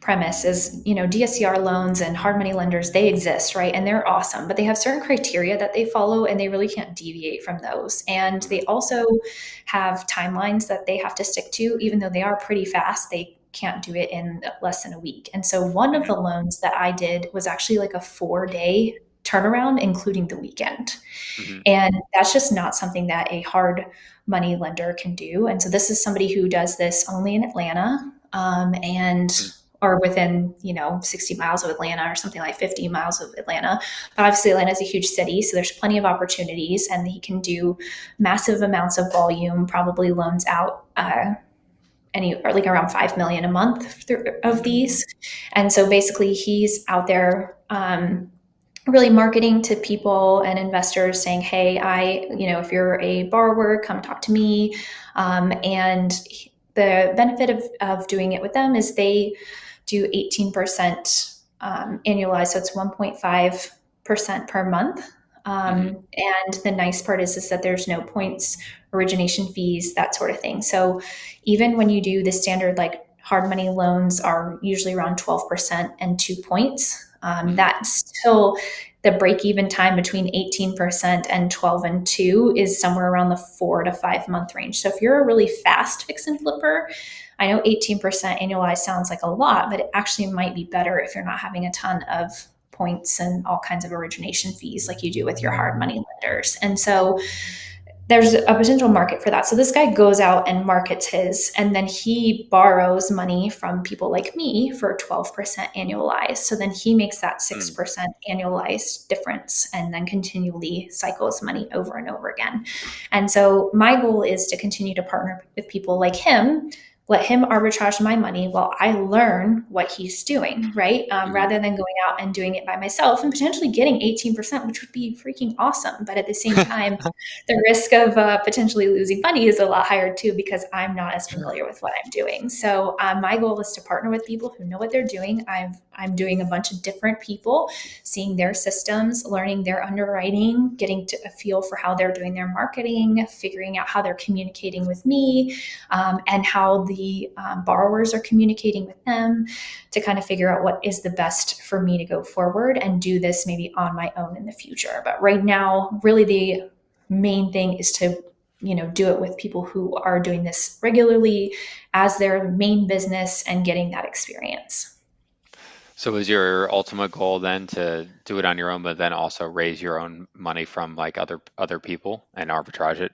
premise is, DSCR loans and hard money lenders, they exist, right? And they're awesome, but they have certain criteria that they follow and they really can't deviate from those. And they Mhm, also have timelines that they have to stick to, even though they are pretty fast. They can't do it in less than a week. And so one of mhm, the loans that I did was actually like a 4-day turnaround, including the weekend. mhm, And that's just not something that a hard money lender can do. And so this is somebody who does this only in Atlanta, and mm, or within 60 miles of Atlanta or something, like 50 miles of Atlanta. But obviously Atlanta is a huge city, so there's plenty of opportunities, and he can do massive amounts of volume, probably loans out any or like around 5 million a month of mhm, these. And so basically he's out there really marketing to people and investors saying, hey, if you're a borrower, come talk to me. And the benefit of doing it with them is they do 18% annualized. So it's 1.5% per month. mhm, And the nice part is that there's no points, origination fees, that sort of thing. So even when you do the standard, like hard money loans are usually around 12% and 2 points, mhm, that's still the break even time between 18% and 12 and 2 is somewhere around the 4 to 5 month range. So if you're a really fast fix and flipper, I know 18% annualized sounds like a lot, but it actually might be better if you're not having a ton of points and all kinds of origination fees like you do with your hard money lenders. And so there's a potential market for that. So this guy goes out and markets his, and then he borrows money from people like me for 12% annualized. So then he makes that mm. 6% annualized difference and then continually cycles money over and over again. And so my goal is to continue to partner with people like him, let him arbitrage my money while I learn what he's doing, right? Mhm. Rather than going out and doing it by myself and potentially getting 18%, which would be freaking awesome. But at the same time, the risk of potentially losing money is a lot higher too because I'm not as familiar with what I'm doing. So my goal is to partner with people who know what they're doing. I'm doing a bunch of different people, seeing their systems, learning their underwriting, getting to a feel for how they're doing their marketing, figuring out how they're communicating with me, and how the borrowers are communicating with them to kind of figure out what is the best for me to go forward and do this maybe on my own in the future. But right now, really the main thing is to do it with people who are doing this regularly as their main business and getting that experience. So is your ultimate goal then to do it on your own, but then also raise your own money from like other people and arbitrage it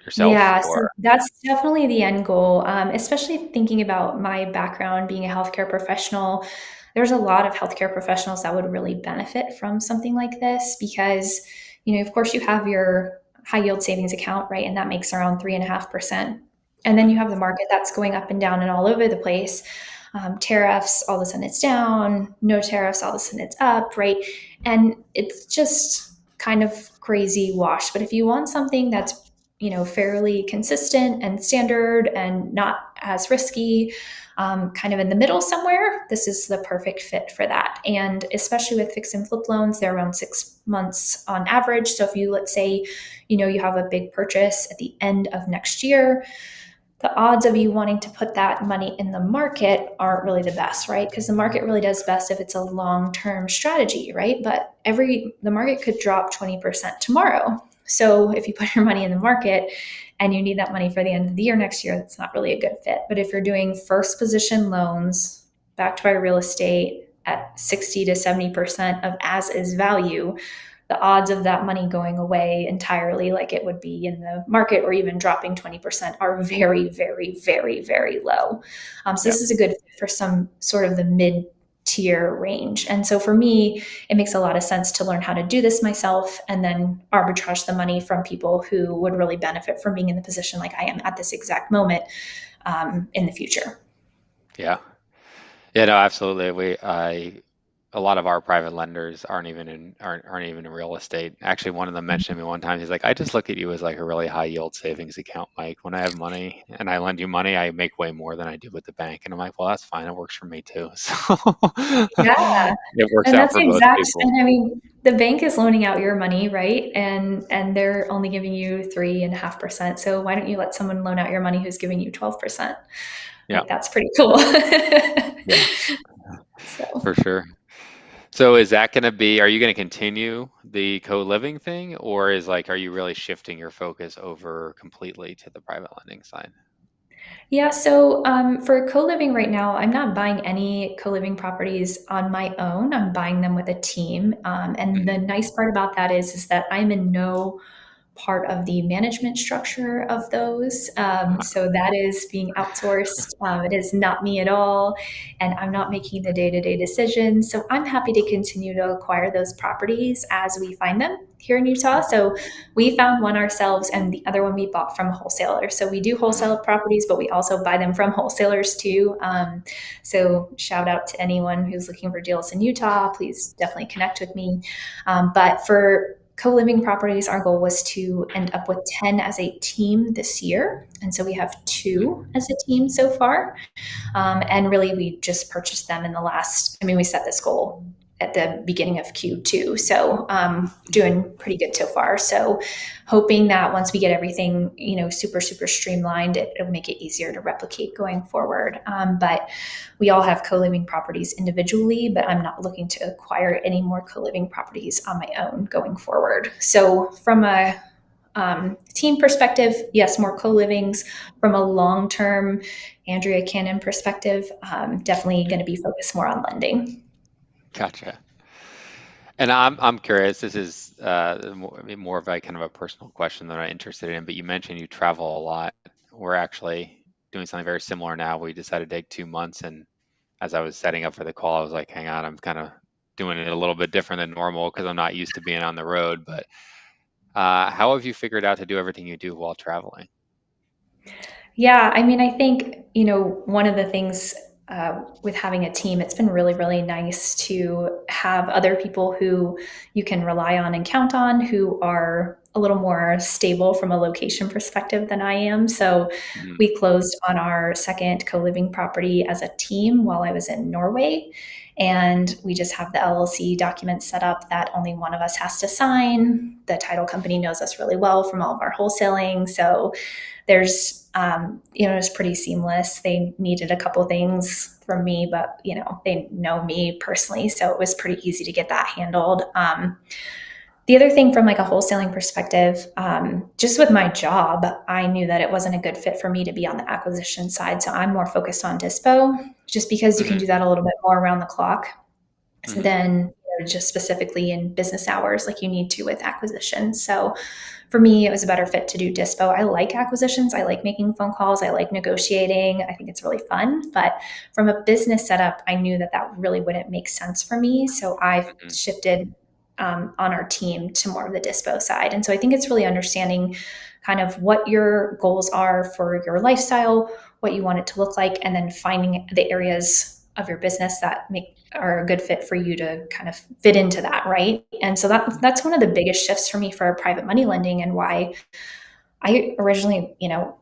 yourself, Yeah, so or? that's definitely the end goal, especially thinking about my background being a healthcare professional. There's a lot of healthcare professionals that would really benefit from something like this because, of course, you have your high yield savings account, right? And that makes around 3.5%. And then you Mhm, have the market that's going up and down and all over the place. Tariffs, all of a sudden it's down, no tariffs, all of a sudden it's up, right? And it's just kind of crazy wash. But if you want something that's fairly consistent and standard and not as risky, kind of in the middle somewhere, this is the perfect fit for that. And especially with fix and flip loans, they're around 6 months on average. So if you, let's say, you have a big purchase at the end of next year, the odds of you wanting to put that money in the market aren't really the best, right? Because the market really does best if it's a long-term strategy, right? But the market could drop 20% tomorrow. So if you put your money in the market and you need that money for the end of the year next year, that's not really a good fit. But if you're doing first position loans backed by real estate at 60 to 70% of as is value, the odds of that money going away entirely, like it would be in the market, or even dropping 20%, are very, very, very, very low. So Yeah. this is a good fit for some sort of the mid tier range. And so for me, it makes a lot of sense to learn how to do this myself and then arbitrage the money from people who would really benefit from being in the position like I am at this exact moment in the future. Yeah. Yeah, no, absolutely. A lot of our private lenders aren't even in real estate. Actually, one of them mentioned to me one time, he's like, I just look at you as like a really high yield savings account, Mike. When I have money and I lend you money, I make way more than I do with the bank. And I'm like, well, that's fine. It works for me too. So Yeah. it works And out that's for the both exact, people. and I mean, the bank is loaning out your money, right? And they're only giving you 3.5%. So why don't you let someone loan out your money who's giving you 12%? Yeah, Like that's pretty cool. yeah, So for sure. So is that going to be, are you going to continue the co-living thing, or are you really shifting your focus over completely to the private lending side? yeah, so for co-living right now, I'm not buying any co-living properties on my own. I'm buying them with a team. And the Hmm. nice part about that is that I'm in no part of the management structure of those. So that is being outsourced. It is not me at all, and I'm not making the day-to-day decisions. So I'm happy to continue to acquire those properties as we find them here in Utah. So we found one ourselves, and the other one we bought from a wholesaler. So we do Hmm. wholesale properties, but we also buy them from wholesalers too. So shout out to anyone who's looking for deals in Utah. Please definitely connect with me. But for co-living properties, our goal was to end up with 10 as a team this year. And so we have two Hmm. as a team so far. And really, we just purchased them in the last, I mean, we set this goal at the beginning of Q2. So doing pretty good so far. So hoping that once we get everything, super, super streamlined, it'll make it easier to replicate going forward. But we all have co-living properties individually, but I'm not looking to acquire any more co-living properties on my own going forward. So from a team perspective, yes, more co-livings. From a long-term Andrea Cannon perspective, definitely going to be focused more on lending. Gotcha. And I'm curious. This is more of a kind of a personal question that I'm interested in. But you mentioned you travel a lot. We're actually doing something very similar now. We decided to take 2 months, and as I was setting up for the call, I was like, hang on, I'm kind of doing it a little bit different than normal because I'm not used to being on the road. But how have you figured out to do everything you do while traveling? Yeah, I mean, I think, one of the things with having a team, it's been really, really nice to have other people who you can rely on and count on, who are a little more stable from a location perspective than I am. So Mhm. we closed on our second co living property as a team while I was in Norway. And we just have the LLC documents set up that only one of us has to sign. The title company knows us really well from all of our wholesaling. So it's pretty seamless. They needed a couple things from me, but they know me personally, so it was pretty easy to get that handled. The other thing from like a wholesaling perspective, just with my job, I knew that it wasn't a good fit for me to be on the acquisition side, so I'm more focused on dispo, just because you can Mhm. do that a little bit more around the clock Mhm. than just specifically in business hours like you need to with acquisition. So for me, it was a better fit to do dispo. I like acquisitions. I like making phone calls. I like negotiating. I think it's really fun. But from a business setup, I knew that that really wouldn't make sense for me. So I Mhm. shifted on our team to more of the dispo side. And so I think it's really understanding kind of what your goals are for your lifestyle, what you want it to look like, and then finding the areas of your business that are a good fit for you to kind of fit into that, right? And so that's one of the biggest shifts for me for private money lending, and why I originally, I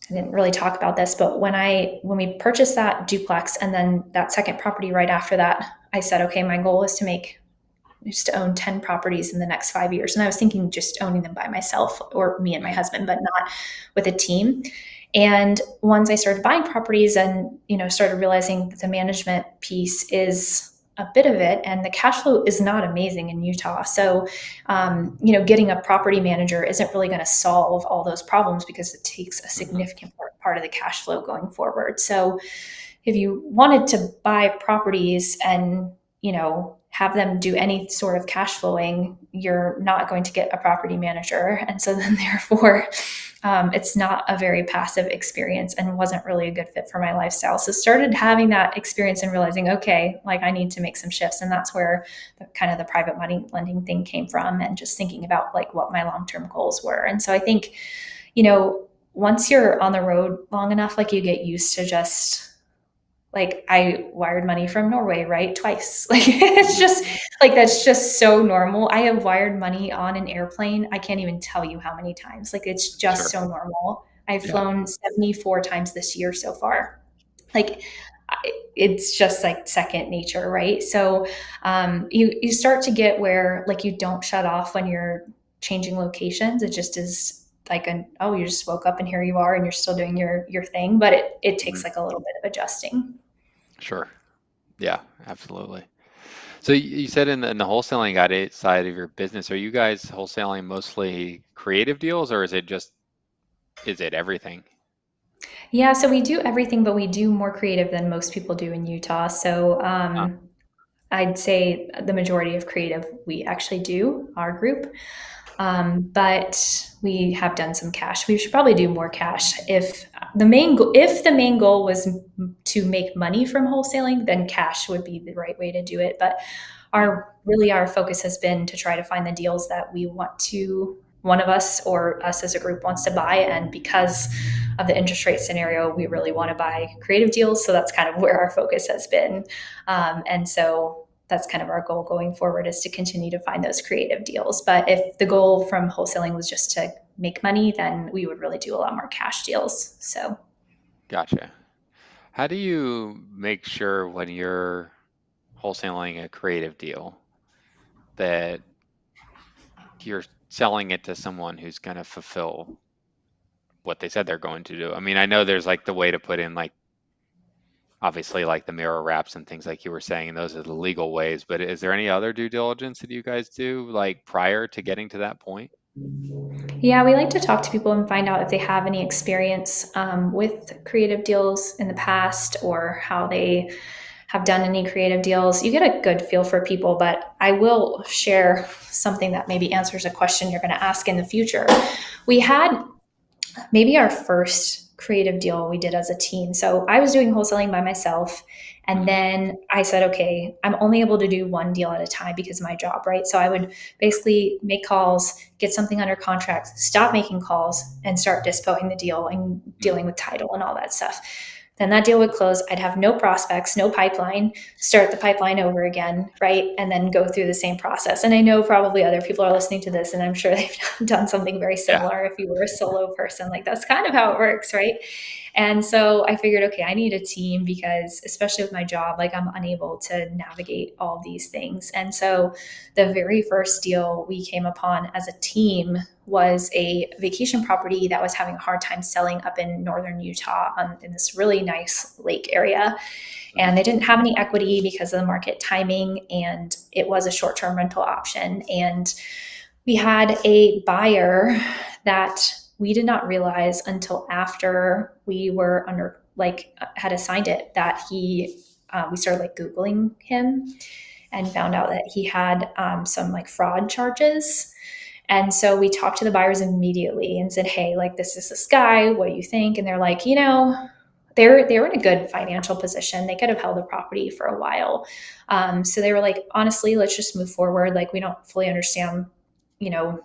didn't really talk about this, but when we purchased that duplex and then that second property right after that, I said, okay, my goal is to own 10 properties in the next 5 years. And I was thinking just owning them by myself, or me and my Mhm. husband, but not with a team. And once I started buying properties and, started realizing that the management piece is a bit of it, and the cash flow is not amazing in Utah. So, getting a property manager isn't really going to solve all those problems because it takes a Mhm. significant part of the cash flow going forward. So if you wanted to buy properties and, have them do any sort of cash flowing, you're not going to get a property manager. And so then, therefore, it's not a very passive experience and wasn't really a good fit for my lifestyle. So started having that experience and realizing, okay, like I need to make some shifts. And that's where kind of the private money lending thing came from, and just thinking about like what my long-term goals were. And so I think, once you're on the road long enough, like you get used to just like I wired money from Norway, right? Twice. Like it's Mhm. just like that's just so normal. I have wired money on an airplane. I can't even tell you how many times. Like it's just Sure. so normal. I've Yeah. flown 74 times this year so far. Like it's just like second nature, right? So you start to get where like you don't shut off when you're changing locations. It just is like an oh, you just woke up and here you are and you're still doing your thing, but it takes Mhm. like a little bit of adjusting. Sure. Yeah, absolutely. So you said in the wholesaling side of your business, are you guys wholesaling mostly creative deals, or is it everything? Yeah, so we do everything, but we do more creative than most people do in Utah. So Huh. I'd say the majority of creative we actually do, our group. But we have done some cash. We should probably do more cash. If the main goal was to make money from wholesaling, then cash would be the right way to do it. But Mm. our focus has been to try to find the deals that we want to one of us or us as a group wants to buy, and because of the interest rate scenario, we really want to buy creative deals. So that's kind of where our focus has been, and so that's kind of our goal going forward, is to continue to find those creative deals. But if the goal from wholesaling was just to make money, then we would really do a lot more cash deals. So Gotcha. How do you make sure when you're wholesaling a creative deal that you're selling it to someone who's going to fulfill what they said they're going to do? I mean, I know there's like the way to put in like obviously like the mirror wraps and things like you were saying, and those are the legal ways, but is there any other due diligence that you guys do like prior to getting to that point? yeah, we like to talk to people and find out if they have any experience with creative deals in the past, or how they have done any creative deals. You get a good feel for people, but I will share something that maybe answers a question you're going to ask in the future. We had maybe our first creative deal we did as a team. So I was doing wholesaling by myself. And Hmm. then I said, okay, I'm only able to do one deal at a time because of my job, right? So I would basically make calls, get something under contract, stop making calls, and start dispoing the deal and dealing with title and all that stuff. Then that deal would close. I'd have no prospects, no pipeline, start the pipeline over again, right? And then go through the same process. And I know probably other people are listening to this, and I'm sure they've done something very Yeah. similar. If you were a solo person, like that's kind of how it works, right? And so I figured, okay, I need a team, because especially with my job, like I'm unable to navigate all these things. And so the very first deal we came upon as a team was a vacation property that was having a hard time selling up in northern Utah, in this really nice lake area. And Hmm. they didn't have any equity because of the market timing, and it was a short term rental option. And we had a buyer that we did not realize until after we were under like had assigned it, that we started like googling him and found out that he had some like fraud charges. And so we talked to the buyers immediately and said, hey, like this is this guy, what do you think? And they're like, they were in a good financial position. They could have held the property for a while. So they were like, honestly, let's just move forward. Like we don't fully understand, you know,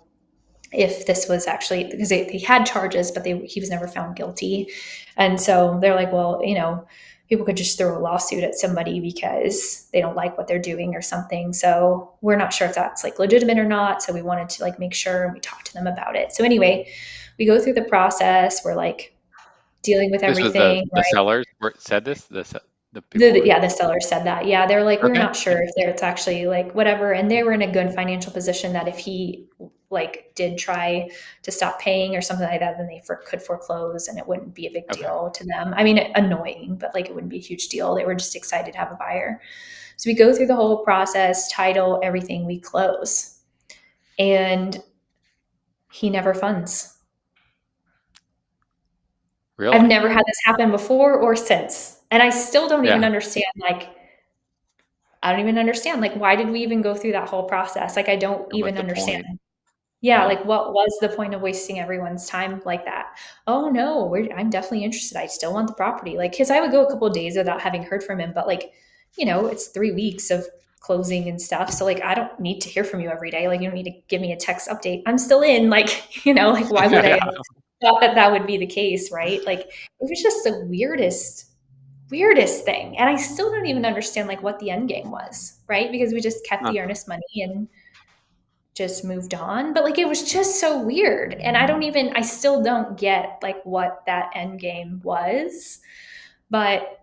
if this was actually because he had charges, but he was never found guilty. And so they're like, well, people could just throw a lawsuit at somebody because they don't like what they're doing or something. So we're not sure if that's like legitimate or not. So we wanted to like make sure, and we talked to them about it. So anyway, we go through the process. We're like dealing with This was the everything, the right? sellers said this, the people who. Yeah, the seller said that. Yeah, they're like, we're Okay. not sure if it's actually like whatever. And they were in a good financial position that if he like did try to stop paying or something like that, then they could foreclose and it wouldn't be a big Okay. deal to them. I mean, annoying, but like it wouldn't be a huge deal. They were just excited to have a buyer. So we go through the whole process, title, everything, we close. And he never funds. I've Really? never had this happen before or since. And I still don't even Yeah. understand like I don't even understand. Like, why did we even go through that whole process? Like, I don't And what's even the understand. point? Yeah, Yeah. like what was the point of wasting everyone's time like that? Oh no, I'm definitely interested. I still want the property. Like, because I would go a couple of days without having heard from him, but like, it's 3 weeks of closing and stuff. So like, I don't need to hear from you every day. Like, you don't need to give me a text update. I'm still in. Like, like why would I Yeah. have thought that that would be the case, right? Like, it was just the weirdest thing, and I still don't even understand like what the end game was, right? Because we just kept Huh. the earnest money and just moved on. But like it was just so weird. And I still don't get like what that end game was. But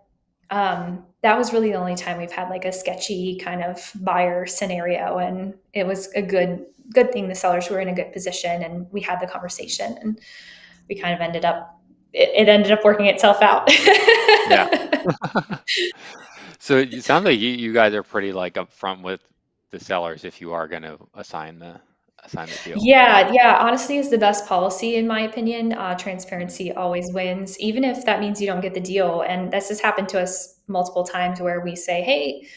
that was really the only time we've had like a sketchy kind of buyer scenario. And it was a good thing the sellers were in a good position and we had the conversation and we kind of it ended up working itself out. Yeah. So it sounds like you guys are pretty like upfront with the sellers if you are going to assign the deal. Yeah, yeah. Honesty is the best policy, in my opinion. Transparency always wins, even if that means you don't get the deal. And this has happened to us multiple times where we say, hey,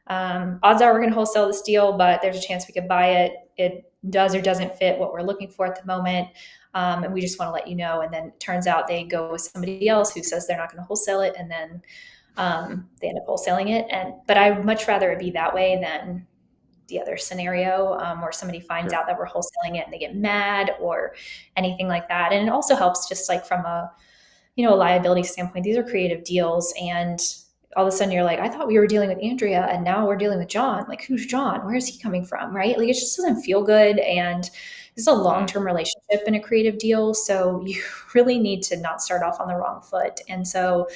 odds are we're going to wholesale this deal, but there's a chance we could buy it. It does or doesn't fit what we're looking for at the moment. And we just want to let you know. And then it turns out they go with somebody else who says they're not going to wholesale it. And then they end up wholesaling it. But I'd much rather it be that way than the other scenario where somebody finds Sure. out that we're wholesaling it and they get mad or anything like that. And it also helps just like from a liability standpoint. These are creative deals, and all of a sudden you're like, I thought we were dealing with Andrea, and now we're dealing with John. Like, who's John? Where is he coming from? Right? Like, it just doesn't feel good, and this is a long Mm, term relationship in a creative deal, so you really need to not start off on the wrong foot. And so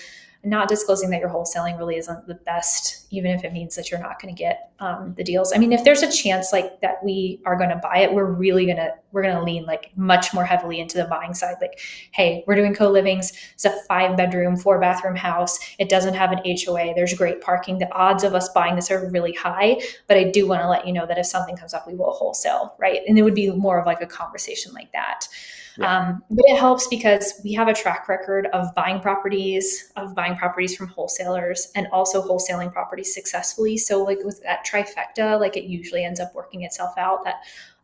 not disclosing that you're wholesaling really isn't the best, even if it means that you're not going to get the deals. I mean, if there's a chance like that we are going to buy it, we're gonna lean like much more heavily into the buying side. Like, hey, we're doing co-livings. It's a 5 bedroom, 4 bathroom house. It doesn't have an HOA. There's great parking. The odds of us buying this are really high. But I do want to let you know that if something comes up, we will wholesale, right? And it would be more of like a conversation like that. yeah. But it helps because we have a track record of buying properties from wholesalers and also wholesaling properties successfully. So like with that trifecta, like it usually ends up working itself out. That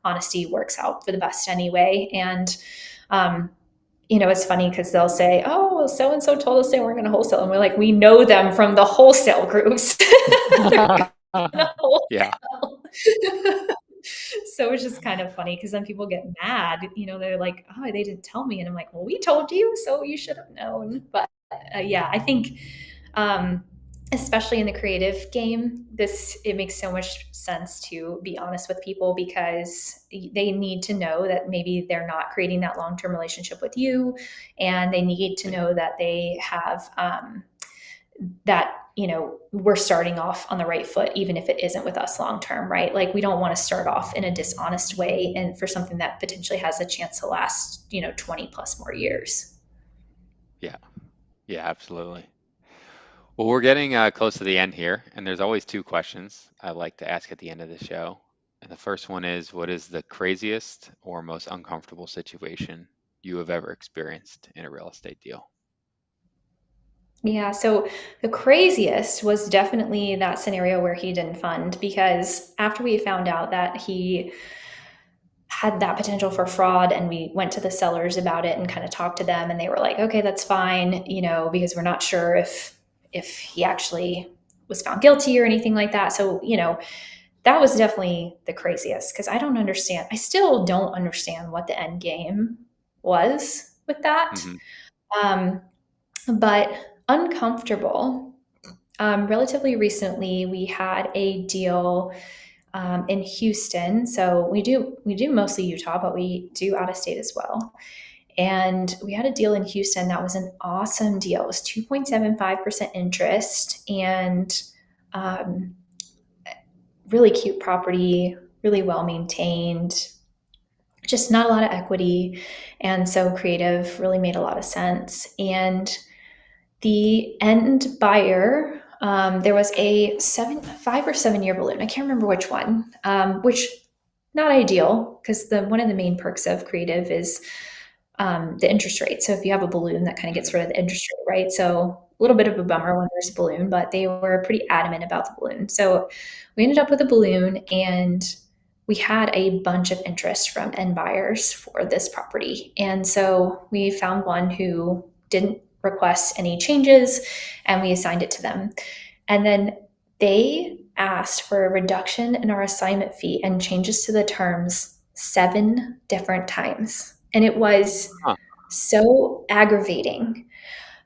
honesty works out for the best anyway. And um, it's funny because they'll say, "Oh, well, so and so told us they weren't going to wholesale," and we're like, "We know them from the wholesale groups. They're going to Yeah. wholesale." So it's just kind of funny because then people get mad. They're like, "Oh, they didn't tell me," and I'm like, "Well, we told you, so you should have known." But yeah, I think, um, especially in the creative game, it makes so much sense to be honest with people because they need to know that maybe they're not creating that long term relationship with you, and they need to Yeah. know that they have that we're starting off on the right foot even if it isn't with us long term, right? Like we don't want to start off in a dishonest way and for something that potentially has a chance to last 20 plus more years. Yeah. Yeah, absolutely. Well, we're getting close to the end here, and there's always two questions I like to ask at the end of the show. And the first one is, what is the craziest or most uncomfortable situation you have ever experienced in a real estate deal? Yeah, so the craziest was definitely that scenario where he didn't fund because after we found out that he had that potential for fraud and we went to the sellers about it and kind of talked to them and they were like, okay, that's fine, because we're not sure if he actually was found guilty or anything like that. So that was definitely the craziest because I still don't understand what the end game was with that. Hmm. um, but uncomfortable. Relatively recently we had a deal in Houston. So we do mostly Utah, but we do out of state as well. And we had a deal in Houston that was an awesome deal. It was 2.75% interest and um, really cute property, really well maintained, just not a lot of equity. And so creative really made a lot of sense. And the end buyer, there was a 5 or 7 year balloon. I can't remember which one, which not ideal because one of the main perks of creative is the interest rate. So if you have a balloon, that kind of gets Hmm. rid of the interest rate, right? So little bit of a bummer when there's a balloon, but they were pretty adamant about the balloon. So we ended up with a balloon, and we had a bunch of interest from end buyers for this property. And so we found one who didn't request any changes, and we assigned it to them. And then they asked for a reduction in our assignment fee and changes to the terms 7 different times. And it was Huh. so aggravating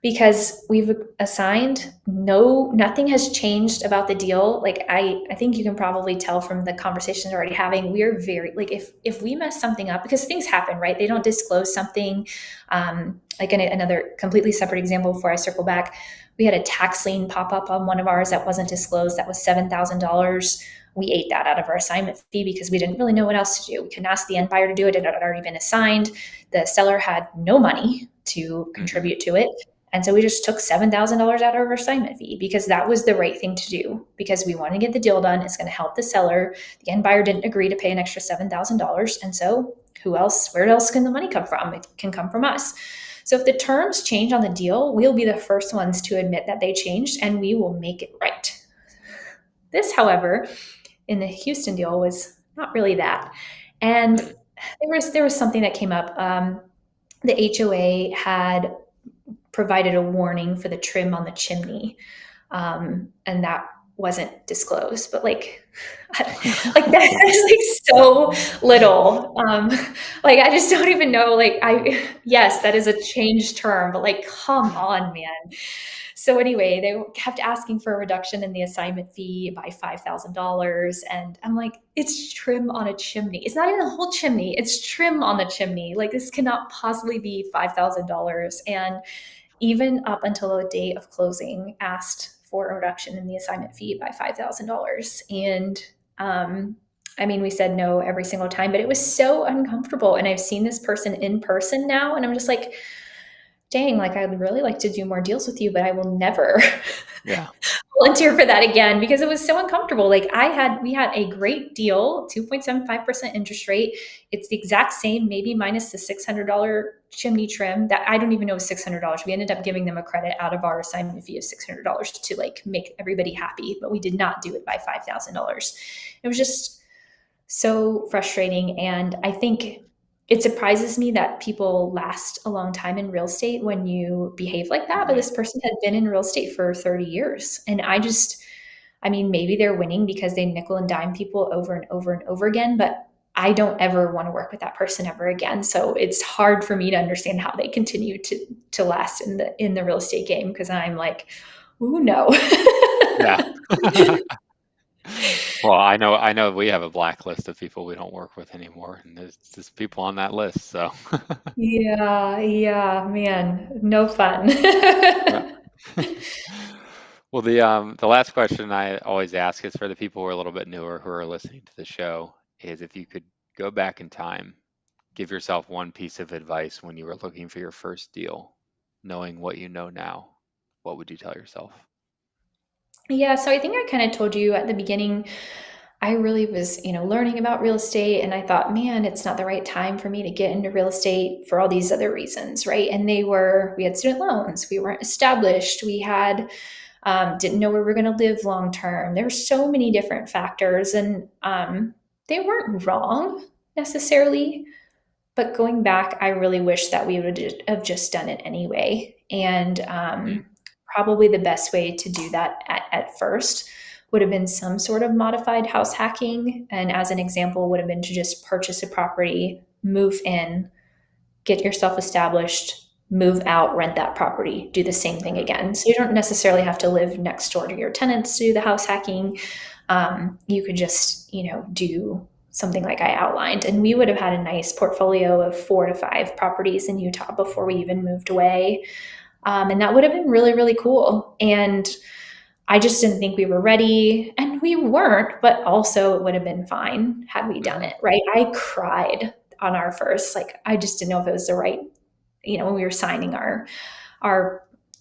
because we've assigned, nothing has changed about the deal. Like I think you can probably tell from the conversations we're already having, we're very, like, if we mess something up, because things happen, right? They don't disclose something. Like another completely separate example before I circle back, we had a tax lien pop up on one of ours that wasn't disclosed, that was $7,000. We ate that out of our assignment fee because we didn't really know what else to do. We couldn't ask the end buyer to do it. It had already been assigned. The seller had no money to Hmm. contribute to it. And so we just took $7,000 out of our assignment fee because that was the right thing to do, because we want to get the deal done. It's going to help the seller. The end buyer didn't agree to pay an extra $7,000. And so who else, where else can the money come from? It can come from us. So if the terms change on the deal, we'll be the first ones to admit that they changed, and we will make it right. This, however, in the Houston deal was not really that. And there was something that came up. The HOA had provided a warning for the trim on the chimney, and that wasn't disclosed. But like that is like so little. Like I just don't even know. Like I yes, that is a changed term, but like come on, man. So anyway, they kept asking for a reduction in the assignment fee by $5,000, and I'm like, it's trim on a chimney. It's not even the whole chimney. It's trim on the chimney. Like this cannot possibly be $5,000. And even up until the day of closing, asked for a reduction in the assignment fee by $5,000. And I mean, we said no every single time, but it was so uncomfortable. And I've seen this person in person now, and I'm just like, dang, like I'd really like to do more deals with you, but I will never Yeah. volunteer for that again because it was so uncomfortable. Like we had a great deal, 2.75% interest rate. It's the exact same, maybe minus the $600 chimney trim that I don't even know was $600. We ended up giving them a credit out of our assignment fee of $600 to like make everybody happy, but we did not do it by $5,000. It was just so frustrating. And I think it surprises me that people last a long time in real estate when you behave like that. But Right. this person had been in real estate for 30 years. And I mean, maybe they're winning because they nickel and dime people over and over and over again, but I don't ever want to work with that person ever again. So it's hard for me to understand how they continue to last in the real estate game because I'm like, ooh, no. Yeah. Well, I know we have a blacklist of people we don't work with anymore, and there's just people on that list. So, Yeah, yeah, man, no fun. yeah. Well, the last question I always ask is for the people who are a little bit newer who are listening to the show is if you could go back in time, give yourself one piece of advice when you were looking for your first deal, knowing what you know now, what would you tell yourself? Yeah, so I think I kind of told you at the beginning, I really was, learning about real estate, and I thought, man, it's not the right time for me to get into real estate for all these other reasons, right? And we had student loans, we weren't established, we had didn't know where we were going to live long term. There were so many different factors, and they weren't wrong necessarily. But going back, I really wish that we would have just done it anyway. And Mhm. probably the best way to do that at first would have been some sort of modified house hacking. And as an example, would have been to just purchase a property, move in, get yourself established, move out, rent that property, do the same thing again. So you don't necessarily have to live next door to your tenants to do the house hacking. You could just, do something like I outlined. And we would have had a nice portfolio of 4 to 5 properties in Utah before we even moved away. And that would have been really, really cool. And I just didn't think we were ready. And we weren't, but also it would have been fine had we done Mhm. it, right? I cried on our first, like, I just didn't know if it was the right, when we were signing our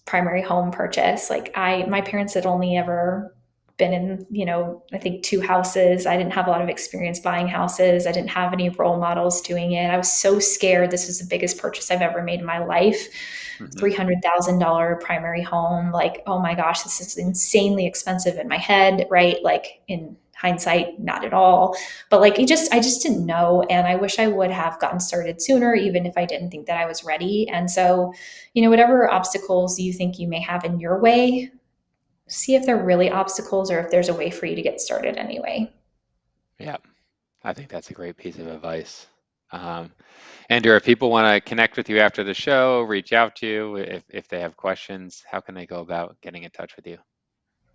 primary home purchase. Like my parents had only ever been in, I think two houses. I didn't have a lot of experience buying houses. I didn't have any role models doing it. I was so scared. This was the biggest purchase I've ever made in my life. Hmm. $300,000 primary home. Like, oh my gosh, this is insanely expensive in my head, right? Like in hindsight, not at all. But like, I just didn't know. And I wish I would have gotten started sooner, even if I didn't think that I was ready. And so, whatever obstacles you think you may have in your way, see if they're really obstacles or if there's a way for you to get started anyway. Yeah, I think that's a great piece of advice. Um, Andrew, if people want to connect with you after the show, reach out to you if they have questions, how can they go about getting in touch with you?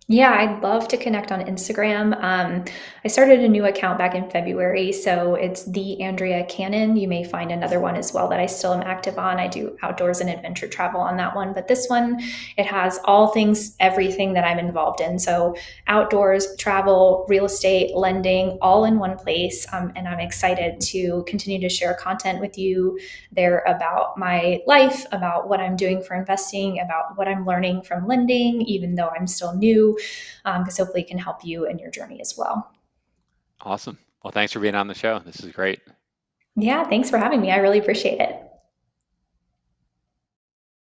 Yeah, I'd love to connect on Instagram. I started a new account back in February, so it's the Andrea Cannon. You may find another one as well that I still am active on. I do outdoors and adventure travel on that one, but this one, it has all things, everything that I'm involved in. So outdoors, travel, real estate, lending, all in one place. And I'm excited to continue to share content with you there about my life, about what I'm doing for investing, about what I'm learning from lending, even though I'm still new, because hopefully it can help you in your journey as well. Awesome. Well, thanks for being on the show. This is great. Yeah, thanks for having me. I really appreciate it.